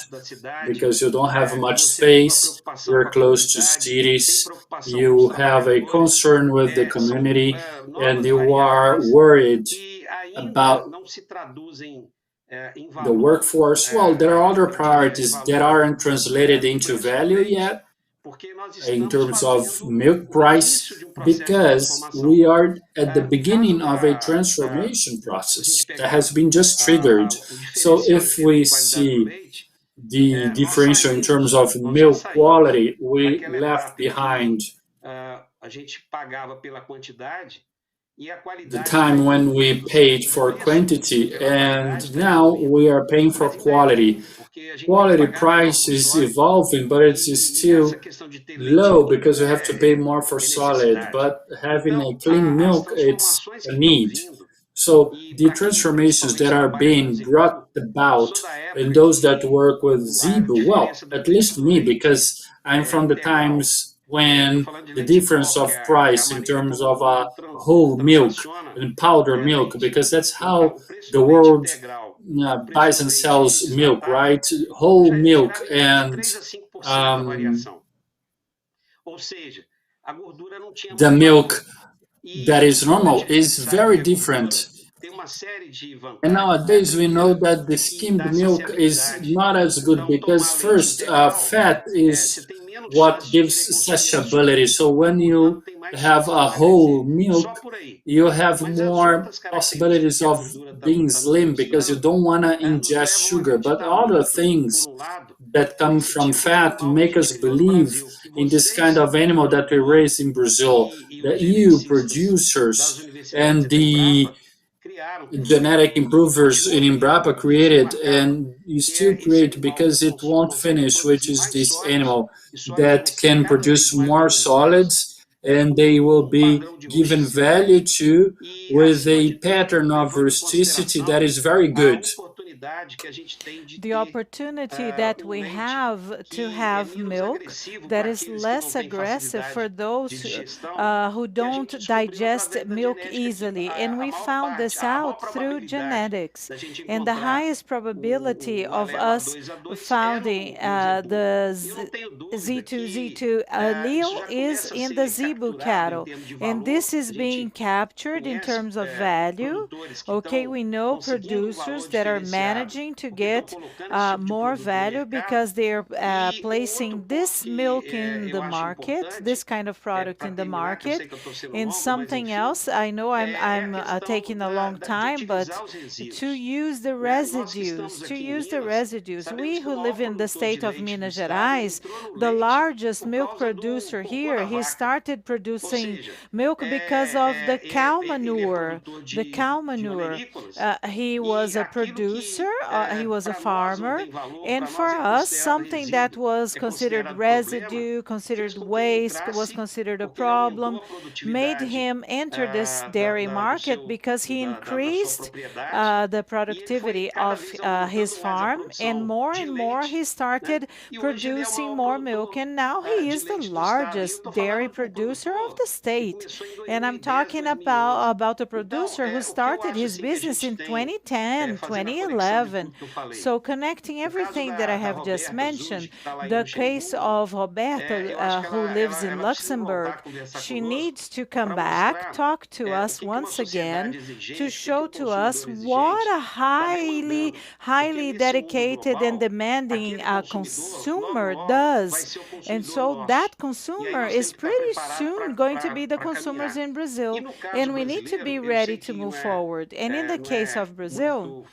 because you don't have much space, you're close to cities, you have a concern with the community, and you are worried about the workforce. Well, there are other priorities that aren't translated into value yet in terms of milk price, because we are at the beginning of a transformation process that has been just triggered. So if we see the differential in terms of milk quality, we left behind the time when we paid for quantity, and now we are paying for quality. Quality price is evolving, but it's still low because you have to pay more for solid, but having a clean milk, it's a need. So the transformations that are being brought about and those that work with Zebu, well, at least me, because I'm from the times when the difference of price in terms of whole milk and powder milk, because that's how the world buys and sells milk, right? Whole milk and the milk that is normal is very different. And nowadays we know that the skimmed milk is not as good because first, fat is what gives satiability. So when you have a whole milk, you have more possibilities of being slim because you don't want to ingest sugar. But other things that come from fat make us believe in this kind of animal that we raise in Brazil. The EU producers and the genetic improvers in Embrapa created, and you still create because it won't finish, which is this animal that can produce more solids, and they will be given value to with a pattern of rusticity that is very good. The opportunity that we have to have milk that is less aggressive for those who don't digest milk easily. And we found this out through genetics. And the highest probability of us finding the Z2 allele is in the Zebu cattle. And this is being captured in terms of value. Okay, we know producers that are managing to get more value because they're placing this milk in the market, this kind of product in the market. And something else, I know I'm taking a long time, but to use the residues, we who live in the state of Minas Gerais, the largest milk producer here, he started producing milk because of the cow manure. He was a producer, he was a farmer, and for us, something that was considered residue, considered waste, was considered a problem, made him enter this dairy market because he increased the productivity of his farm, and more he started producing more milk, and now he is the largest dairy producer of the state. And I'm talking about a producer who started his business in 2010, 2011. So connecting everything that I have just mentioned, the case of Roberta, who lives in Luxembourg, she needs to come back, talk to us once again, to show to us what a highly dedicated and demanding consumer does. And so that consumer is pretty soon going to be the consumers in Brazil, and we need to be ready to move forward. And in the case of Brazil,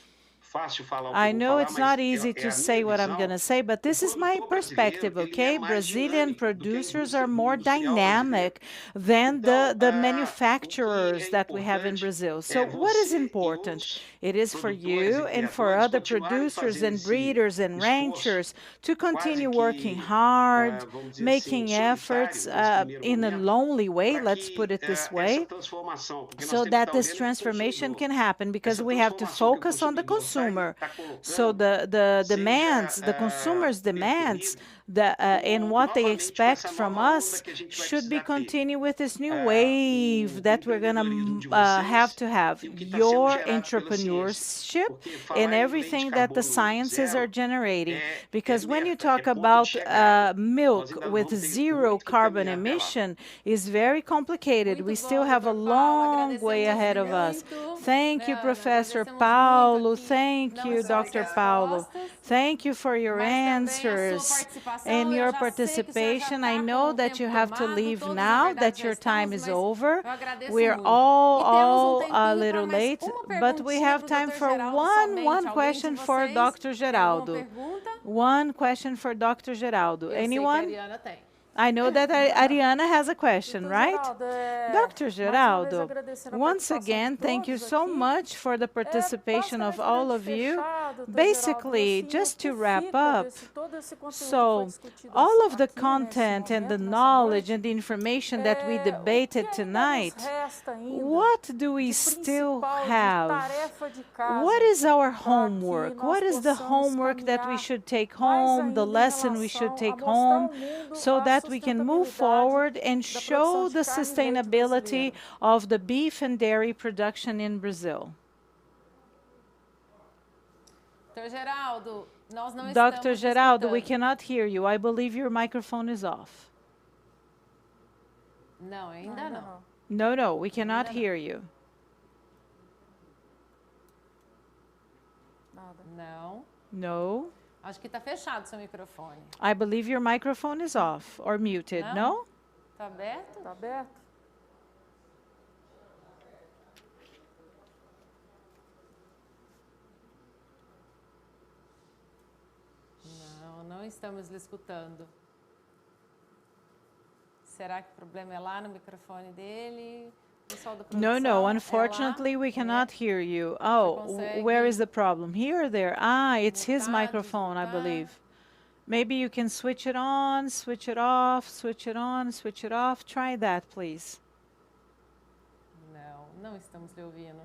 I know it's not easy to say what I'm going to say, but this is my perspective, okay? Brazilian producers are more dynamic than the manufacturers that we have in Brazil. So what is important? It is for you and for other producers and breeders and ranchers to continue working hard, making efforts in a lonely way, let's put it this way, so that this transformation can happen, because we have to focus on the consumer. So the demands, the consumer's demands and what they expect from us should be continue with this new wave that we're going to have your entrepreneurship in everything that the sciences are generating. Because when you talk about milk with zero carbon emission, is very complicated. We still have a long way ahead of us. Thank you, Professor Paulo. Thank you, Dr. Paulo. Thank you for your answers and your participation. I know that you have to leave now, that your time is over. We're all a little late, but we have time for one question for Dr. Geraldo. One question for Dr. Geraldo. Anyone? I know that Ariana has a question, right? Dr. Geraldo, once again, thank you so much for the participation of all of you. Basically, just to wrap up, so all of the content and the knowledge and the information that we debated tonight, what do we still have? What is our homework? What is the homework that we should take home, the lesson we should take home, so that we can move forward and show the sustainability of the beef and dairy production in Brazil? Dr. Geraldo, we cannot hear you. I believe your microphone is off. No, we cannot hear you. No. Acho que está fechado seu microfone. I believe your microphone is off or muted, no? Está aberto? Está aberto. Não estamos lhe escutando. Será que o problema é lá no microfone dele? No, unfortunately, we cannot hear you. Oh, where is the problem? Here or there? Ah, it's his microphone, I believe. Maybe you can switch it on, switch it off, switch it on, switch it off. Try that, please. Não estamos lhe ouvindo.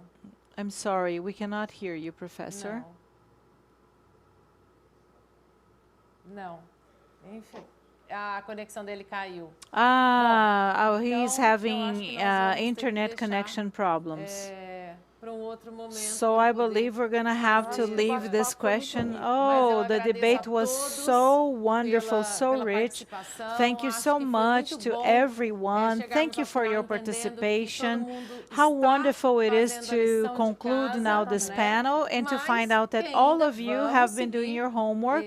I'm sorry, we cannot hear you, Professor. Não. Enfim. A conexão dele caiu. He's having internet connection problems. So I believe we're going to have to leave this question. Oh, the debate was so wonderful, so rich. Thank you so much to everyone. Thank you for your participation. How wonderful it is to conclude now this panel and to find out that all of you have been doing your homework.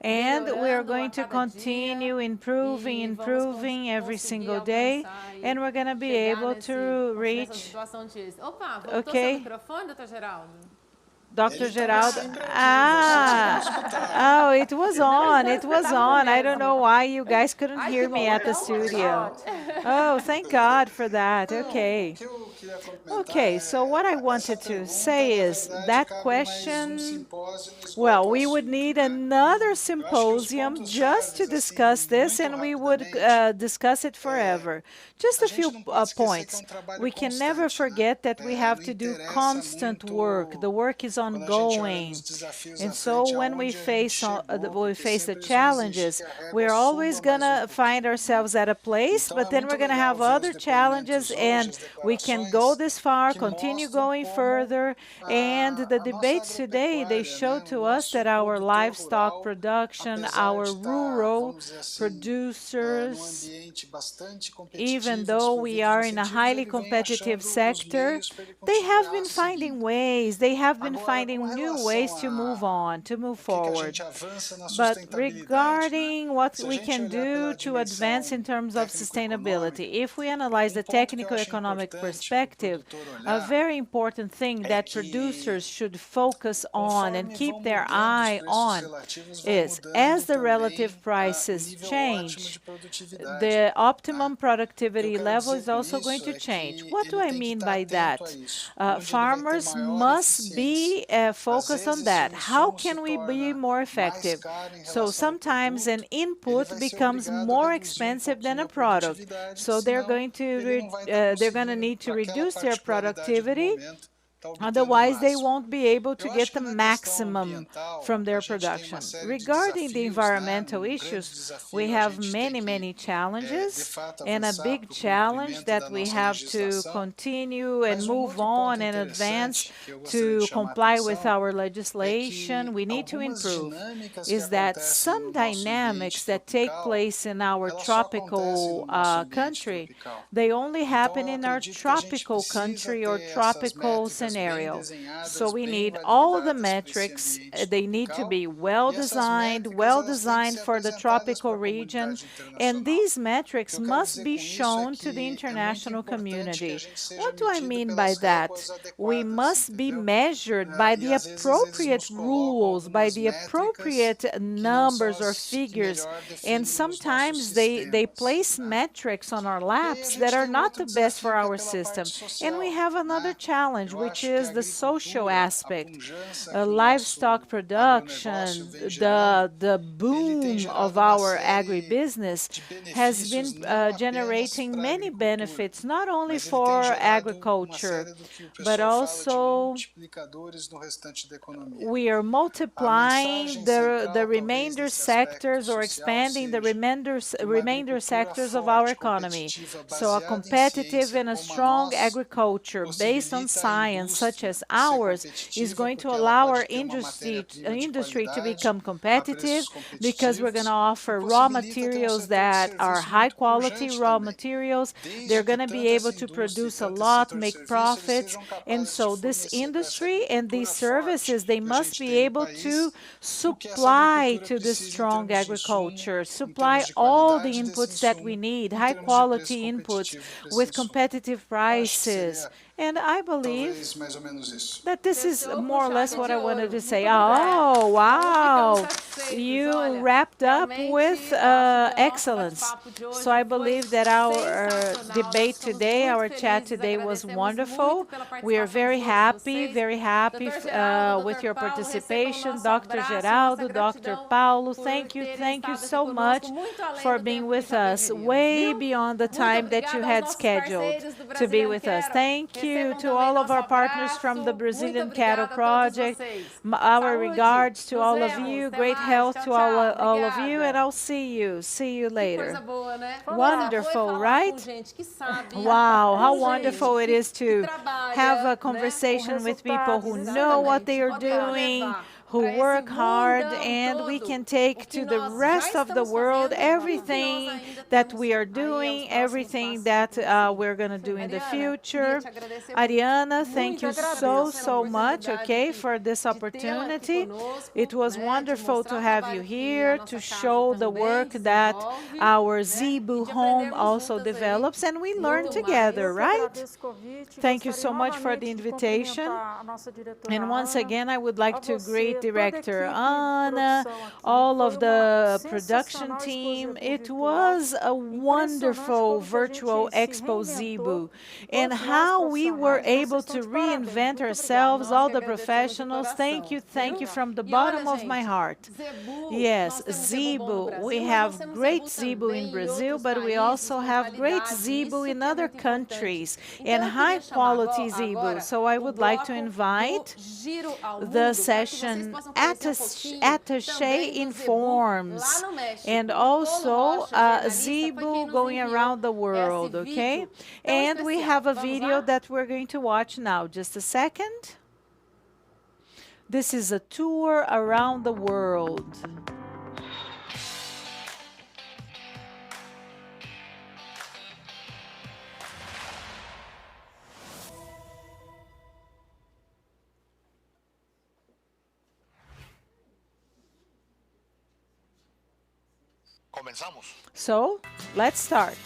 And we are going to continue improving every single day. And we're going to be able to reach... Okay. Dr. Geraldo. Oh, it was on. It was on. I don't know why you guys couldn't hear me at the studio. Oh, thank God for that. Okay. Okay, so what I wanted to say is that question, well, we would need another symposium just to discuss this, and we would discuss it forever. Just a few points. We can never forget that we have to do constant work. The work is ongoing. And so when we face the challenges, we're always going to find ourselves at a place, but then we're going to have other challenges, and we can go this far, continue going further. And the debates today, they show to us that our livestock production, our rural producers, even though we are in a highly competitive sector, they have been finding ways, they have been finding new ways to move on, to move forward. But regarding what we can do to advance in terms of sustainability, if we analyze the technical economic perspective, a very important thing that producers should focus on and keep their eye on is, as the relative prices change, the optimum productivity level is also going to change. What do I mean by that? Farmers must be focused on that. How can we be more effective? So sometimes an input becomes more expensive than a product. So they're going to need to reduce their productivity Otherwise, they won't be able to get the maximum from their production. Regarding the environmental issues, we have many challenges, and a big challenge that we have to continue and move on and advance to comply with our legislation. We need to improve is that some dynamics that take place in our tropical country, they only happen in our tropical country or tropical scenario. So we need all the metrics. They need to be well designed for the tropical region, and these metrics must be shown to the international community. What do I mean by that? We must be measured by the appropriate rules, by the appropriate numbers or figures, and sometimes they place metrics on our laps that are not the best for our system. And we have another challenge, which is the social aspect. Livestock production, the boom of our agribusiness has been generating many benefits, not only for agriculture, but also we are multiplying the remainder sectors or expanding the remainder sectors of our economy. So a competitive and a strong agriculture based on science, such as ours, is going to allow our industry to become competitive, because we're going to offer raw materials that are high quality raw materials. They're going to be able to produce a lot, make profits, and so this industry and these services, they must be able to supply to this strong agriculture, supply all the inputs that we need, high quality inputs with competitive prices. And I believe that this is more or less what I wanted to say. Oh, wow. You wrapped up with excellence. So I believe that our debate today, our chat today was wonderful. We are very happy with your participation. Dr. Geraldo, Dr. Paulo, thank you so much for being with us, way beyond the time that you had scheduled to be with us. Thank you to all of our partners from the Brazilian Cattle Project. Our regards to all of you. Great health to all of you, and I'll see you later. Wonderful, right? Wow, how wonderful it is to have a conversation with people who know what they are doing, who work hard, and we can take to the rest of the world everything that we are doing, everything that we're going to do in the future. Ariana, thank you so much, okay, for this opportunity. It was wonderful to have you here to show the work that our Zebu home also develops, and we learn together, right? Thank you so much for the invitation. And once again, I would like to greet Director Ana, all of the production team. It was a wonderful virtual Expo Zebu, and how we were able to reinvent ourselves, all the professionals. Thank you from the bottom of my heart. Yes, Zebu. We have great Zebu in Brazil, but we also have great Zebu in other countries, and high quality Zebu. So I would like to invite the session Attaché Informs, and also Zebu going around the world, okay? And we have a video that we're going to watch now. Just a second. This is a tour around the world. Comenzamos. So, let's start.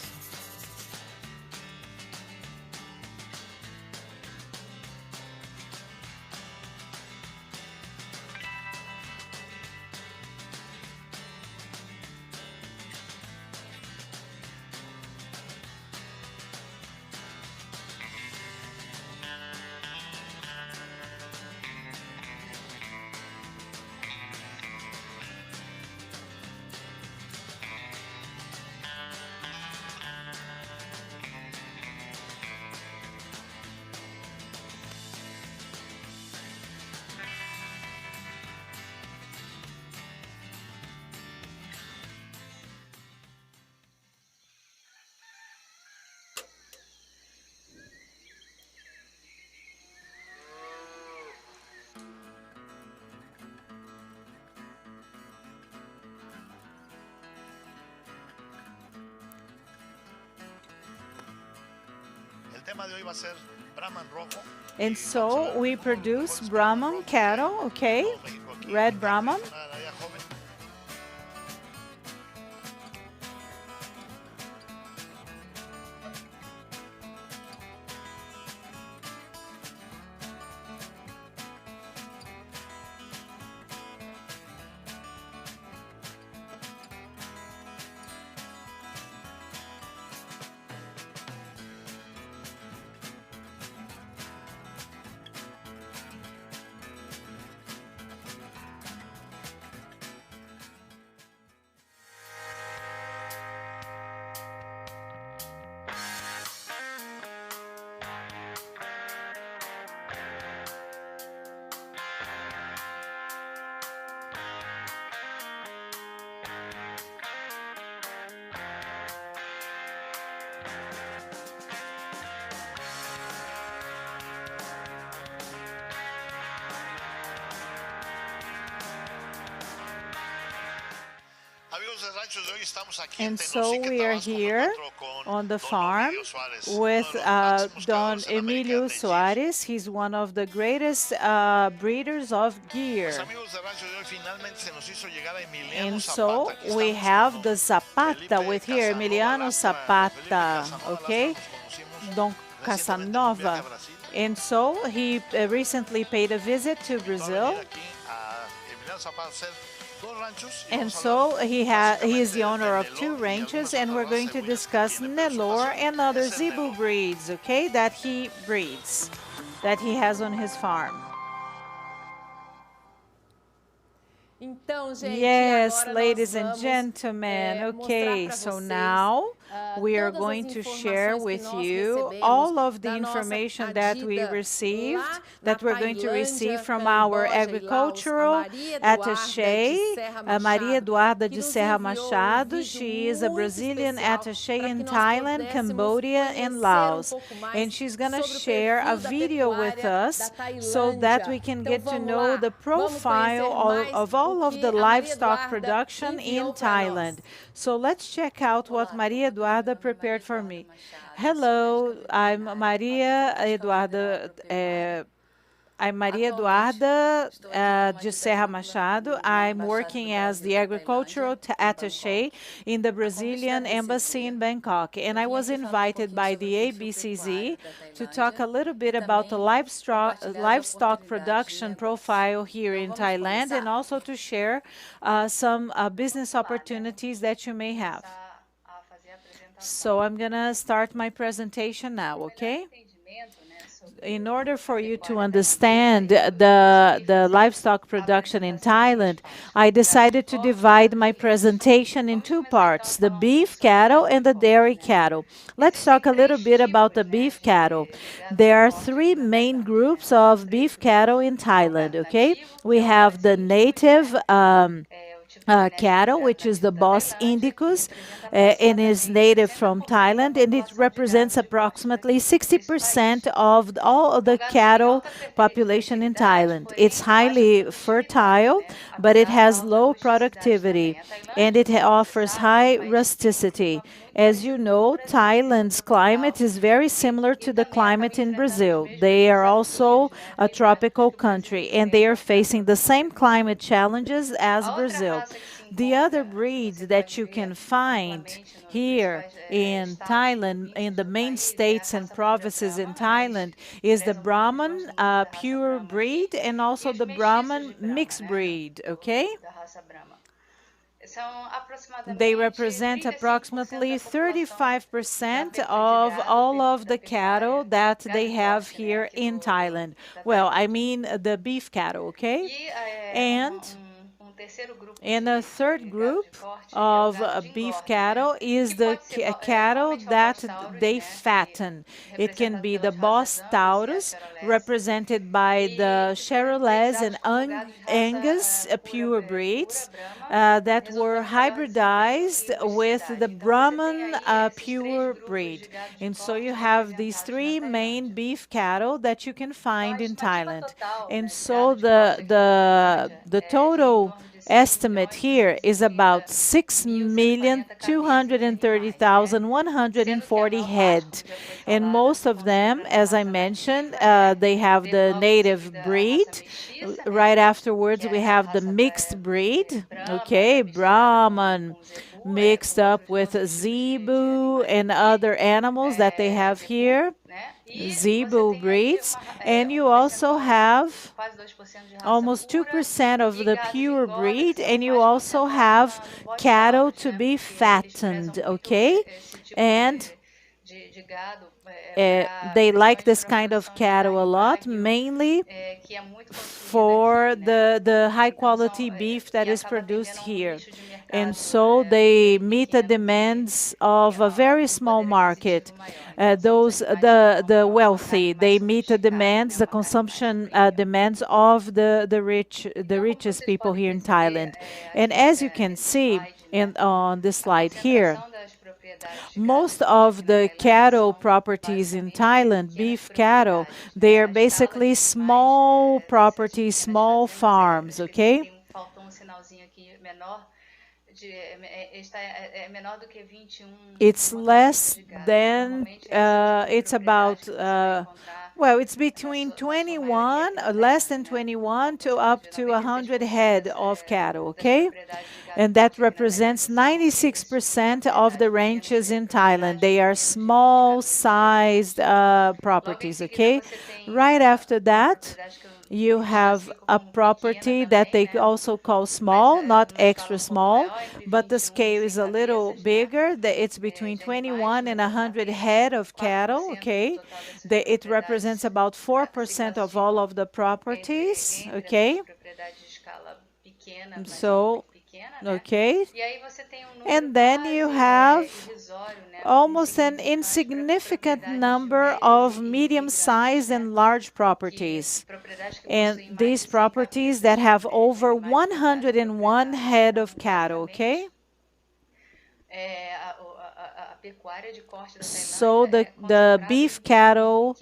And so we produce Brahman cattle, okay? Red Brahman. And so we are here on the farm with Don Emilio Soares. He's one of the greatest breeders of gear. And so we have the Zapata with here, Emiliano Zapata, okay? Don Casanova. And so he recently paid a visit to Brazil. And so he is the owner of 2 ranches, and we're going to discuss Nelore and other Zebu breeds, okay, that he breeds, that he has on his farm. Yes, ladies and gentlemen. Okay, so now we are going to share with you all of the information that we received, that we're going to receive from our agricultural attaché, Maria Eduarda de Serra Machado. She is a Brazilian attaché in Thailand, Cambodia, and Laos. And she's going to share a video with us so that we can get to know the profile of all of the livestock production in Thailand. So let's check out what Maria Eduarda prepared for me. Hello, I'm Maria Eduarda de Serra Machado. I'm working as the agricultural attaché in the Brazilian embassy in Bangkok, and I was invited by the ABCZ to talk a little bit about the livestock production profile here in Thailand, and also to share some business opportunities that you may have. So I'm gonna start my presentation now, okay? In order for you to understand the livestock production in Thailand, I decided to divide my presentation in 2 parts, the beef cattle and the dairy cattle. Let's talk a little bit about the beef cattle. There are 3 main groups of beef cattle in Thailand, okay? We have the native cattle, which is the Bos indicus, and is native from Thailand, and it represents approximately 60% of all of the cattle population in Thailand. It's highly fertile, but it has low productivity, and it offers high rusticity. As you know, Thailand's climate is very similar to the climate in Brazil. They are also a tropical country, and they are facing the same climate challenges as Brazil. The other breeds that you can find here in Thailand, in the main states and provinces in Thailand, is the Brahman pure breed and also the Brahman mixed breed, okay? They represent approximately 35% of all of the cattle that they have here in Thailand. Well, I mean the beef cattle, okay? And a third group of beef cattle is the cattle that they fatten. It can be the Bos Taurus, represented by the Charolais and Angus pure breeds that were hybridized with the Brahman pure breed. And so you have these 3 main beef cattle that you can find in Thailand. And so the total estimate here is about 6,230,140 head. And most of them, as I mentioned, they have the native breed. Right afterwards, we have the mixed breed, okay, Brahman, mixed up with zebu and other animals that they have here, zebu breeds. And you also have almost 2% of the pure breed, and you also have cattle to be fattened, okay? And they like this kind of cattle a lot, mainly for the high quality beef that is produced here. And so they meet the demands of a very small market. The wealthy, they meet the demands, the consumption demands of the richest people here in Thailand. And as you can see on this slide here, most of the cattle properties in Thailand, beef cattle, they are basically small properties, small farms, okay? It's less than, it's about, well, it's between 21, less than 21 to up to 100 head of cattle, okay? And that represents 96% of the ranches in Thailand. They are small-sized properties, okay? Right after that, you have a property that they also call small, not extra small, but the scale is a little bigger. It's between 21 and 100 head of cattle, okay? It represents about 4% of all of the properties, okay? So, okay. And then you have almost an insignificant number of medium-sized and large properties. And these properties that have over 101 head of cattle, okay? So the beef cattle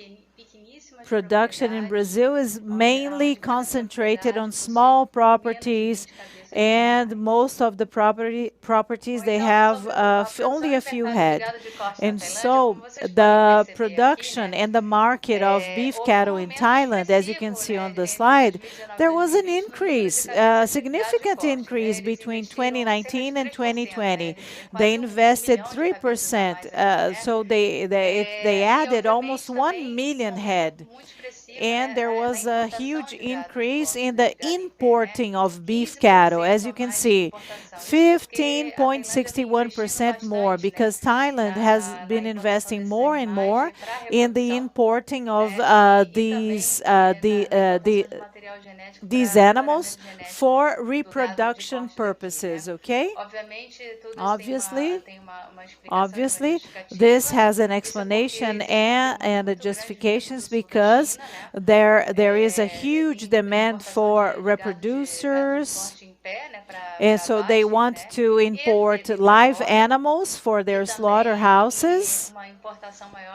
production in Brazil is mainly concentrated on small properties, and most of the properties they have only a few head. And so the production and the market of beef cattle in Thailand, as you can see on the slide, there was an increase, a significant increase between 2019 and 2020. They invested 3%, so they added almost 1 million head. And there was a huge increase in the importing of beef cattle. As you can see, 15.61% more, because Thailand has been investing more and more in the importing of these animals for reproduction purposes, okay? Obviously, this has an explanation and a justifications, because there is a huge demand for reproducers, and so they want to import live animals for their slaughterhouses,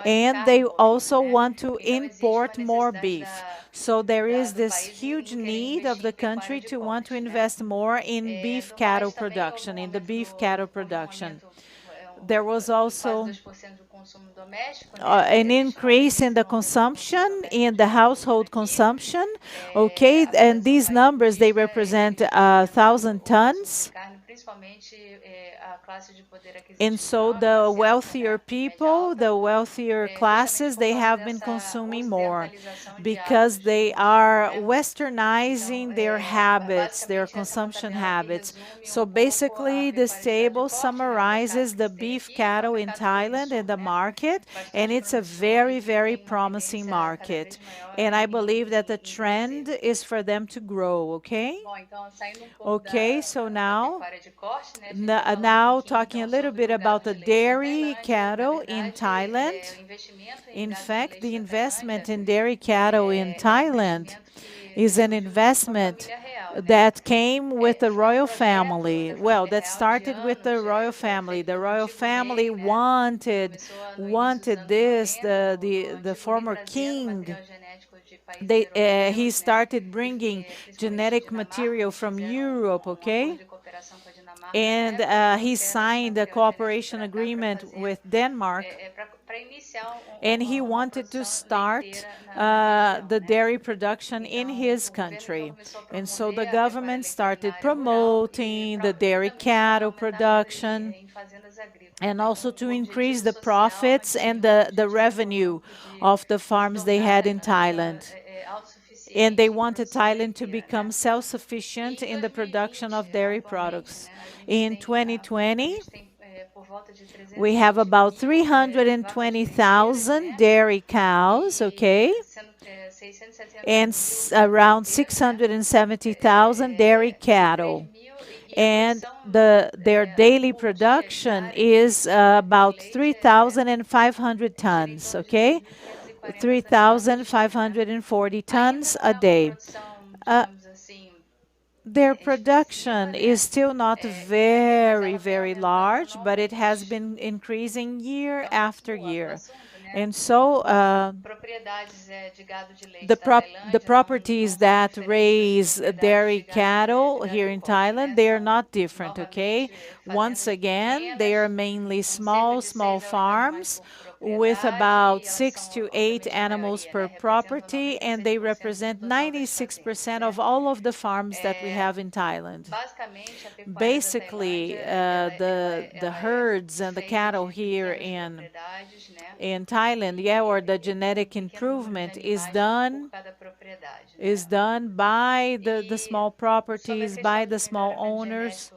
and they also want to import more beef. So there is this huge need of the country to want to invest more in beef cattle production, in the beef cattle production. There was also an increase in the consumption, in the household consumption, okay? And these numbers, they represent 1,000 tons. And so the wealthier people, the wealthier classes, they have been consuming more, because they are westernizing their habits, their consumption habits. So basically, this table summarizes the beef cattle in Thailand and the market, and it's a very, very promising market. And I believe that the trend is for them to grow, okay? Okay, so now talking a little bit about the dairy cattle in Thailand. In fact, the investment in dairy cattle in Thailand is an investment that came with the royal family. Well, that started with the royal family. The royal family wanted this. The former king, he started bringing genetic material from Europe, okay? And he signed a cooperation agreement with Denmark, and he wanted to start the dairy production in his country. And so the government started promoting the dairy cattle production, and also to increase the profits and the revenue of the farms they had in Thailand. And they wanted Thailand to become self-sufficient in the production of dairy products. In 2020, we have about 320,000 dairy cows, okay? And around 670,000 dairy cattle. And their daily production is about 3,500 tons, okay? 3,540 tons a day. Their production is still not very, very large, but it has been increasing year after year. And so the properties that raise dairy cattle here in Thailand, they are not different, okay? Once again, they are mainly small farms with about 6 to 8 animals per property, and they represent 96% of all of the farms that we have in Thailand. Basically, the herds and the cattle here in Thailand, or the genetic improvement is done by the small properties, by the small owners.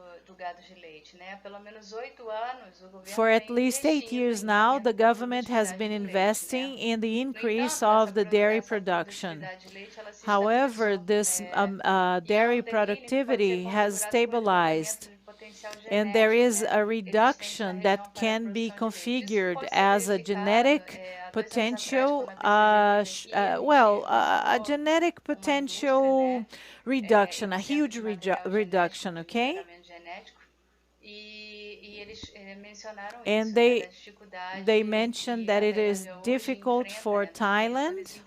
For at least 8 years now, the government has been investing in the increase of the dairy production. However, this dairy productivity has stabilized, and there is a reduction that can be configured as a genetic potential, a genetic potential reduction, a huge reduction, okay? And they mentioned that it is difficult for Thailand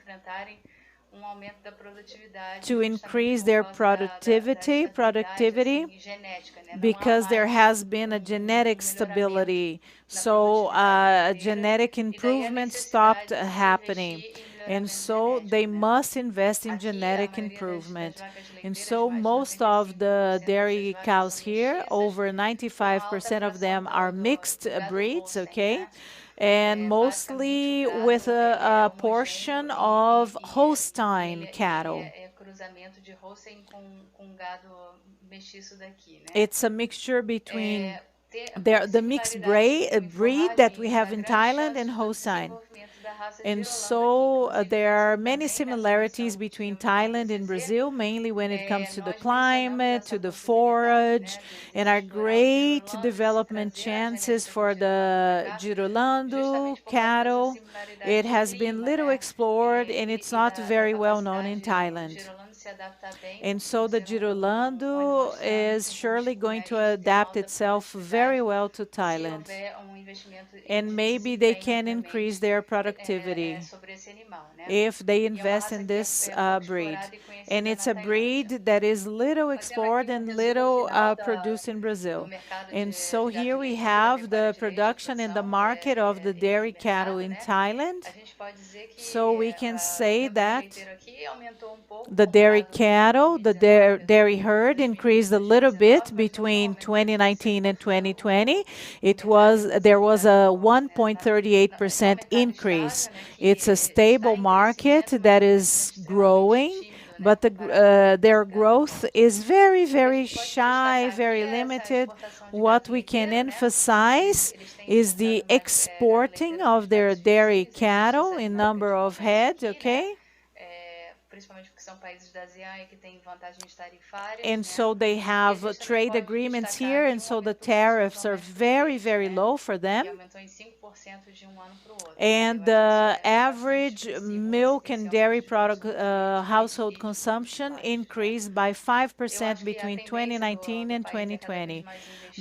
to increase their productivity because there has been a genetic stability. So genetic improvement stopped happening. And so they must invest in genetic improvement. And so most of the dairy cows here, over 95% of them are mixed breeds, okay? And mostly with a portion of Holstein cattle. It's a mixture between the mixed breed that we have in Thailand and Holstein. And so there are many similarities between Thailand and Brazil, mainly when it comes to the climate, to the forage, and our great development chances for the Girolando cattle. It has been little explored, and it's not very well known in Thailand. And so the Girolando is surely going to adapt itself very well to Thailand. And maybe they can increase their productivity if they invest in this breed. And it's a breed that is little explored and little produced in Brazil. And so here we have the production and the market of the dairy cattle in Thailand. So we can say that the dairy cattle, the dairy herd increased a little bit between 2019 and 2020. There was a 1.38% increase. It's a stable market that is growing, but their growth is very, very shy, very limited. What we can emphasize is the exporting of their dairy cattle in number of heads, okay? And so they have trade agreements here, and so the tariffs are very, very low for them. And the average milk and dairy product household consumption increased by 5% between 2019 and 2020.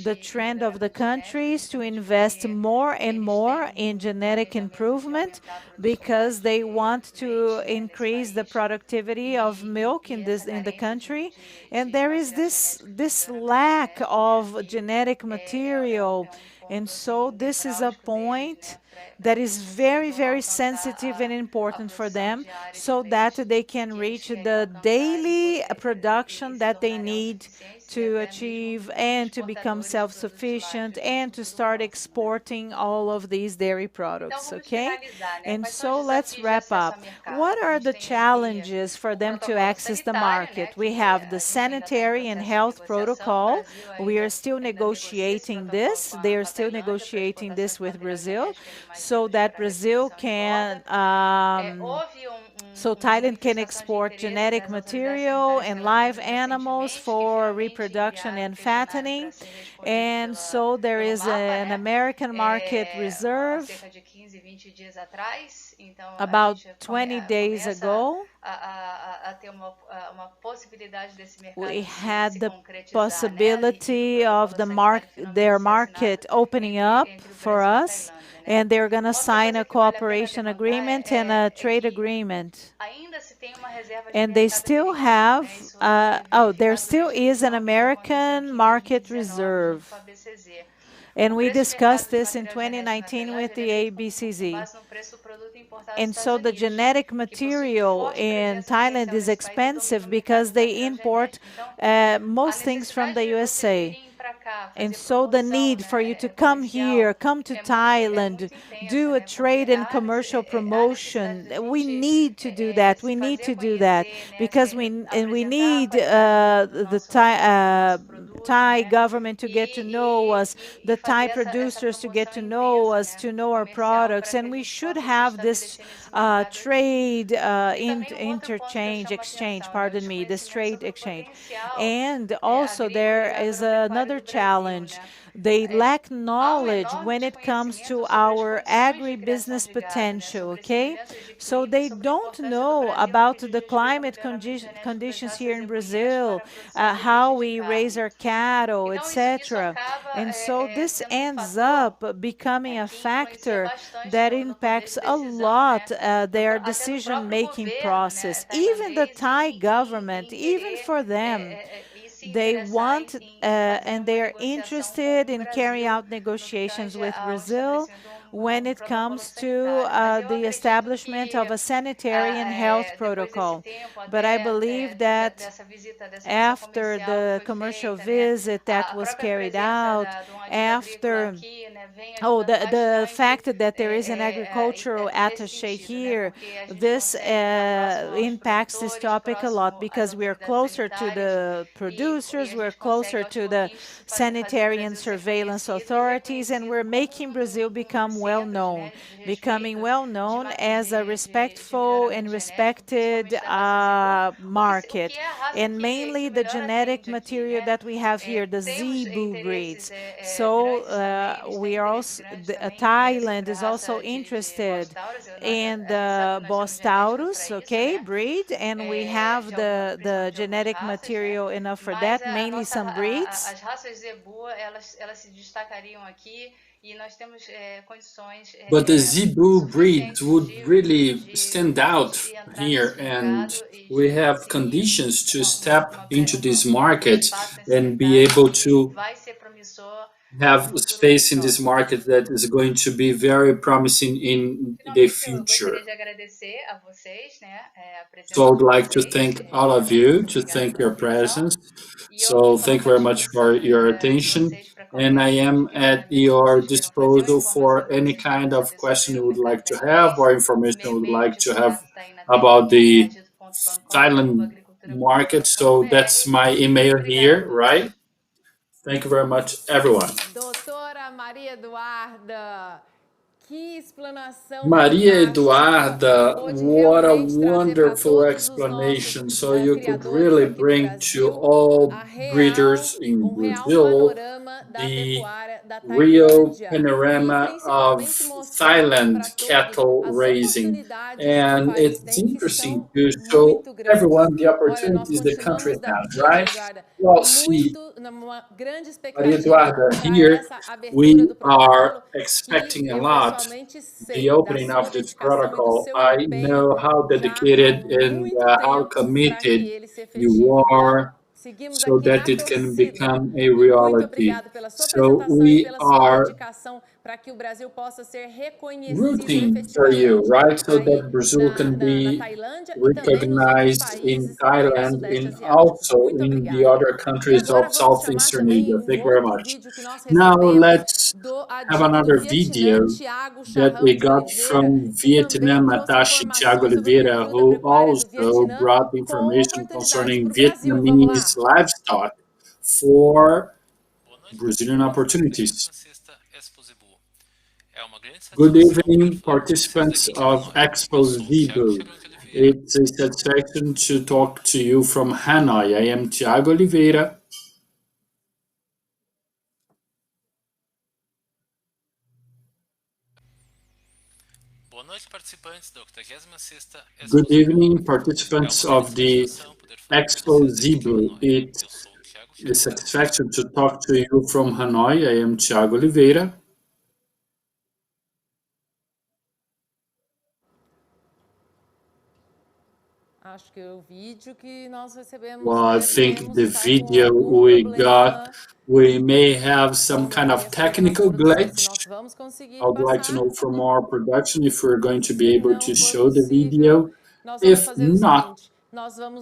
The trend of the country is to invest more and more in genetic improvement because they want to increase the productivity of milk in the country. And there is this lack of genetic material. And so this is a point that is very, very sensitive and important for them so that they can reach the daily production that they need to achieve and to become self-sufficient and to start exporting all of these dairy products, okay? And so let's wrap up. What are the challenges for them to access the market? We have the sanitary and health protocol. We are still negotiating this. They are still negotiating this with Brazil so that Brazil can so Thailand can export genetic material and live animals for reproduction and fattening. And so there is an American market reserve about 20 days ago. We had the possibility of their market opening up for us, and they're going to sign a cooperation agreement and a trade agreement. And they still have, there still is an American market reserve. And we discussed this in 2019 with the ABCZ. And so the genetic material in Thailand is expensive because they import most things from the USA. And so the need for you to come here, come to Thailand, do a trade and commercial promotion, we need to do that. We need to do that because we need the Thai government to get to know us, the Thai producers to get to know us, to know our products, and we should have this trade this trade exchange. And also there is another challenge. They lack knowledge when it comes to our agribusiness potential, okay? So they don't know about the climate conditions here in Brazil, how we raise our cattle, etc. And so this ends up becoming a factor that impacts a lot their decision-making process. Even the Thai government, even for them, they want and they are interested in carrying out negotiations with Brazil when it comes to the establishment of a sanitary and health protocol. But I believe that after the commercial visit that was carried out, after the fact that there is an agricultural attaché here, this impacts this topic a lot because we are closer to the producers, we're closer to the sanitary and surveillance authorities, and we're making Brazil becoming well known as a respectful and respected market. And mainly the genetic material that we have here, the Zebu breeds. So we are also, Thailand is also interested in the Bos Taurus, okay, breed, and we have the genetic material enough for that, mainly some breeds. But the Zebu breed would really stand out here, and we have conditions to step into this market and be able to have space in this market that is going to be very promising in the future. So I would like to thank all of you, to thank your presence. So thank you very much for your attention. And I am at your disposal for any kind of question you would like to have or information you would like to have about the Thailand market. So that's my email here, right? Thank you very much, everyone. Doutora Maria Eduarda, Que explanação Maria fantástica. Eduarda, Pôde what a realmente trazer para wonderful todos os explanation. nossos So you could criadores really aqui do bring to Brasil all breeders in real Brazil panorama da the pecuária da real Tailândia panorama e of principalmente mostrar Thailand para todos cattle as raising. oportunidades que o And país it's tem que interesting são to show muito grandes. everyone the Olha, nós opportunities the country continuamos has, daqui, right? Eduarda, Well, see, numa grande Maria expectativa Eduarda, para here essa abertura we do are protocolo que expecting a eu lot pessoalmente the sei da opening sua of this dedicação e do protocol. seu I empenho know how já há dedicated and muito how tempo para que committed ele se you efetive. Então, are seguimos so aqui na that it can torcida. become a E muito reality. obrigado pela sua So apresentação e we pela sua are dedicação para que o Brasil possa ser reconhecido rooting for you, efetivamente right? So aí that Brazil can na be Tailândia e também nos outros recognized in países do Thailand Sudeste and Asiático. also Muito in the obrigada. other E countries agora of vamos chamar Southeastern também Asia. um Thank you very outro much. vídeo que nós Now recebemos let's a have dica do another Vietnã, video Thiago that Charrão we de got Oliveira, from que também Vietnam, trouxe Atashi Thiago informações sobre o Oliveira, perfil da who pecuária do also Vietnã brought com information oportunidades concerning para o Brasil. Vamos lá. Vietnamese livestock for Brazilian opportunities. Good evening, participants of Expo Zebu. It's a satisfaction to talk to you from Hanoi. I am Thiago Oliveira. Good evening, participants of the Expo Zebu. It's a satisfaction to talk to you from Hanoi. I am Thiago Oliveira. Acho que o vídeo que nós recebemos Well, I think the video we got, we may have some kind of technical glitch. I would like to know from our production if we're going to be able to show the video. If not,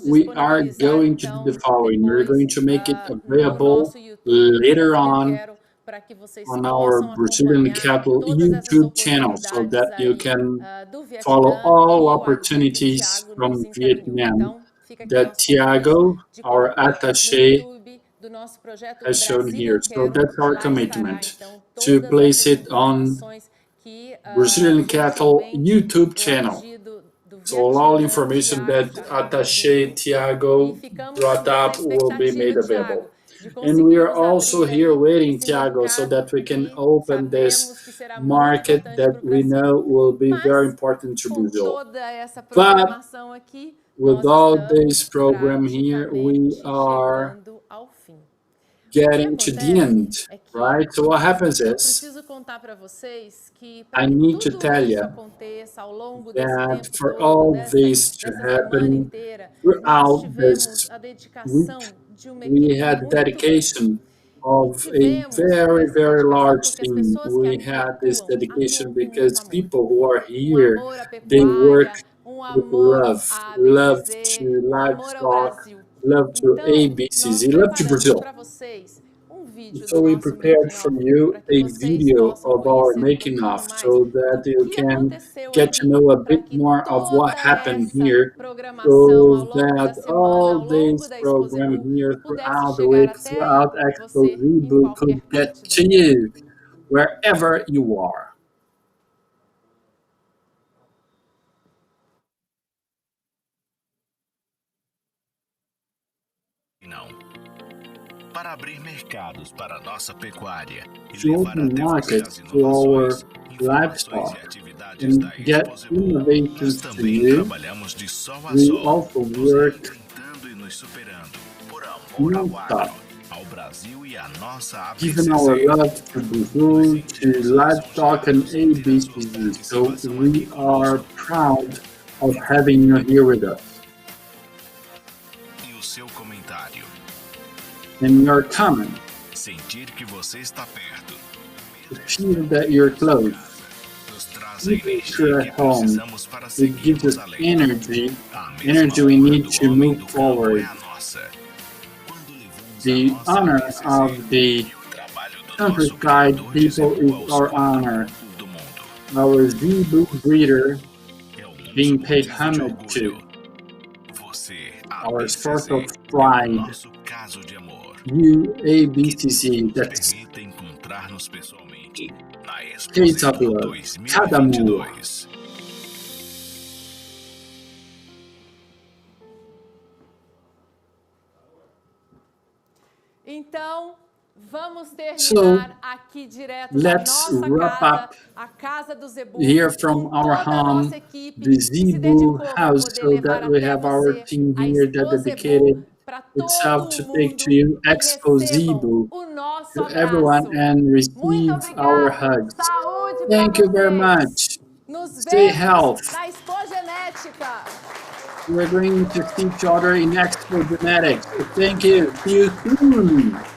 we are going to do the following. We're going to make it available later on our Brazilian Cattle YouTube channel so that you can follow all opportunities from Vietnam that Thiago, our attaché, has shown here. So that's our commitment, to place it on Brazilian Cattle YouTube channel. So all information that attaché Thiago brought up will be made available. And we are also here waiting, Thiago, so that we can open this market that we know will be very important to Brazil. But with all this program here, we are getting to the end, right? So what happens is, I need to tell you that for all this to happen throughout this week, we had dedication of a very, very large team. We had this dedication because people who are here, they work with love to livestock, love to ABCZ, love to Brazil. So we prepared for you a video of our making of so that you can get to know a bit more of what happened here, so that all this program here throughout the week, throughout Expo Zebu could get to you wherever you are. Para abrir mercados para nossa pecuária e to open markets to our livestock and get innovations to you, we also work non-stop, giving our love to Brazil, to livestock and ABCZ. So we are proud of having you here with us. And your comment, sentir que você está perto, to feel that you're close, even if you're at home, it gives us energy we need to move forward. The honor of the countryside people is our honor. Our Zebu breeder being paid homage to, our source of pride. UABCZ, that's na Expo Isabela, 2022. Então, vamos terminar So, aqui direto da let's nossa wrap casa, up a casa do Zebu, here from com our toda a home, nossa equipe the que se dedicou Zebu para house, poder so levar that we até have our você team a here that Expo Zebu dedicated para itself todo to o take to mundo you e Expo recebam Zebu, o nosso to everyone, abraço. and Muito receive our obrigado. hugs. Saúde Thank para you very vocês. much. Nos Stay vemos healthy. na Expo Genética. We're going to see each other in Expo Genetics. Thank you. See you soon.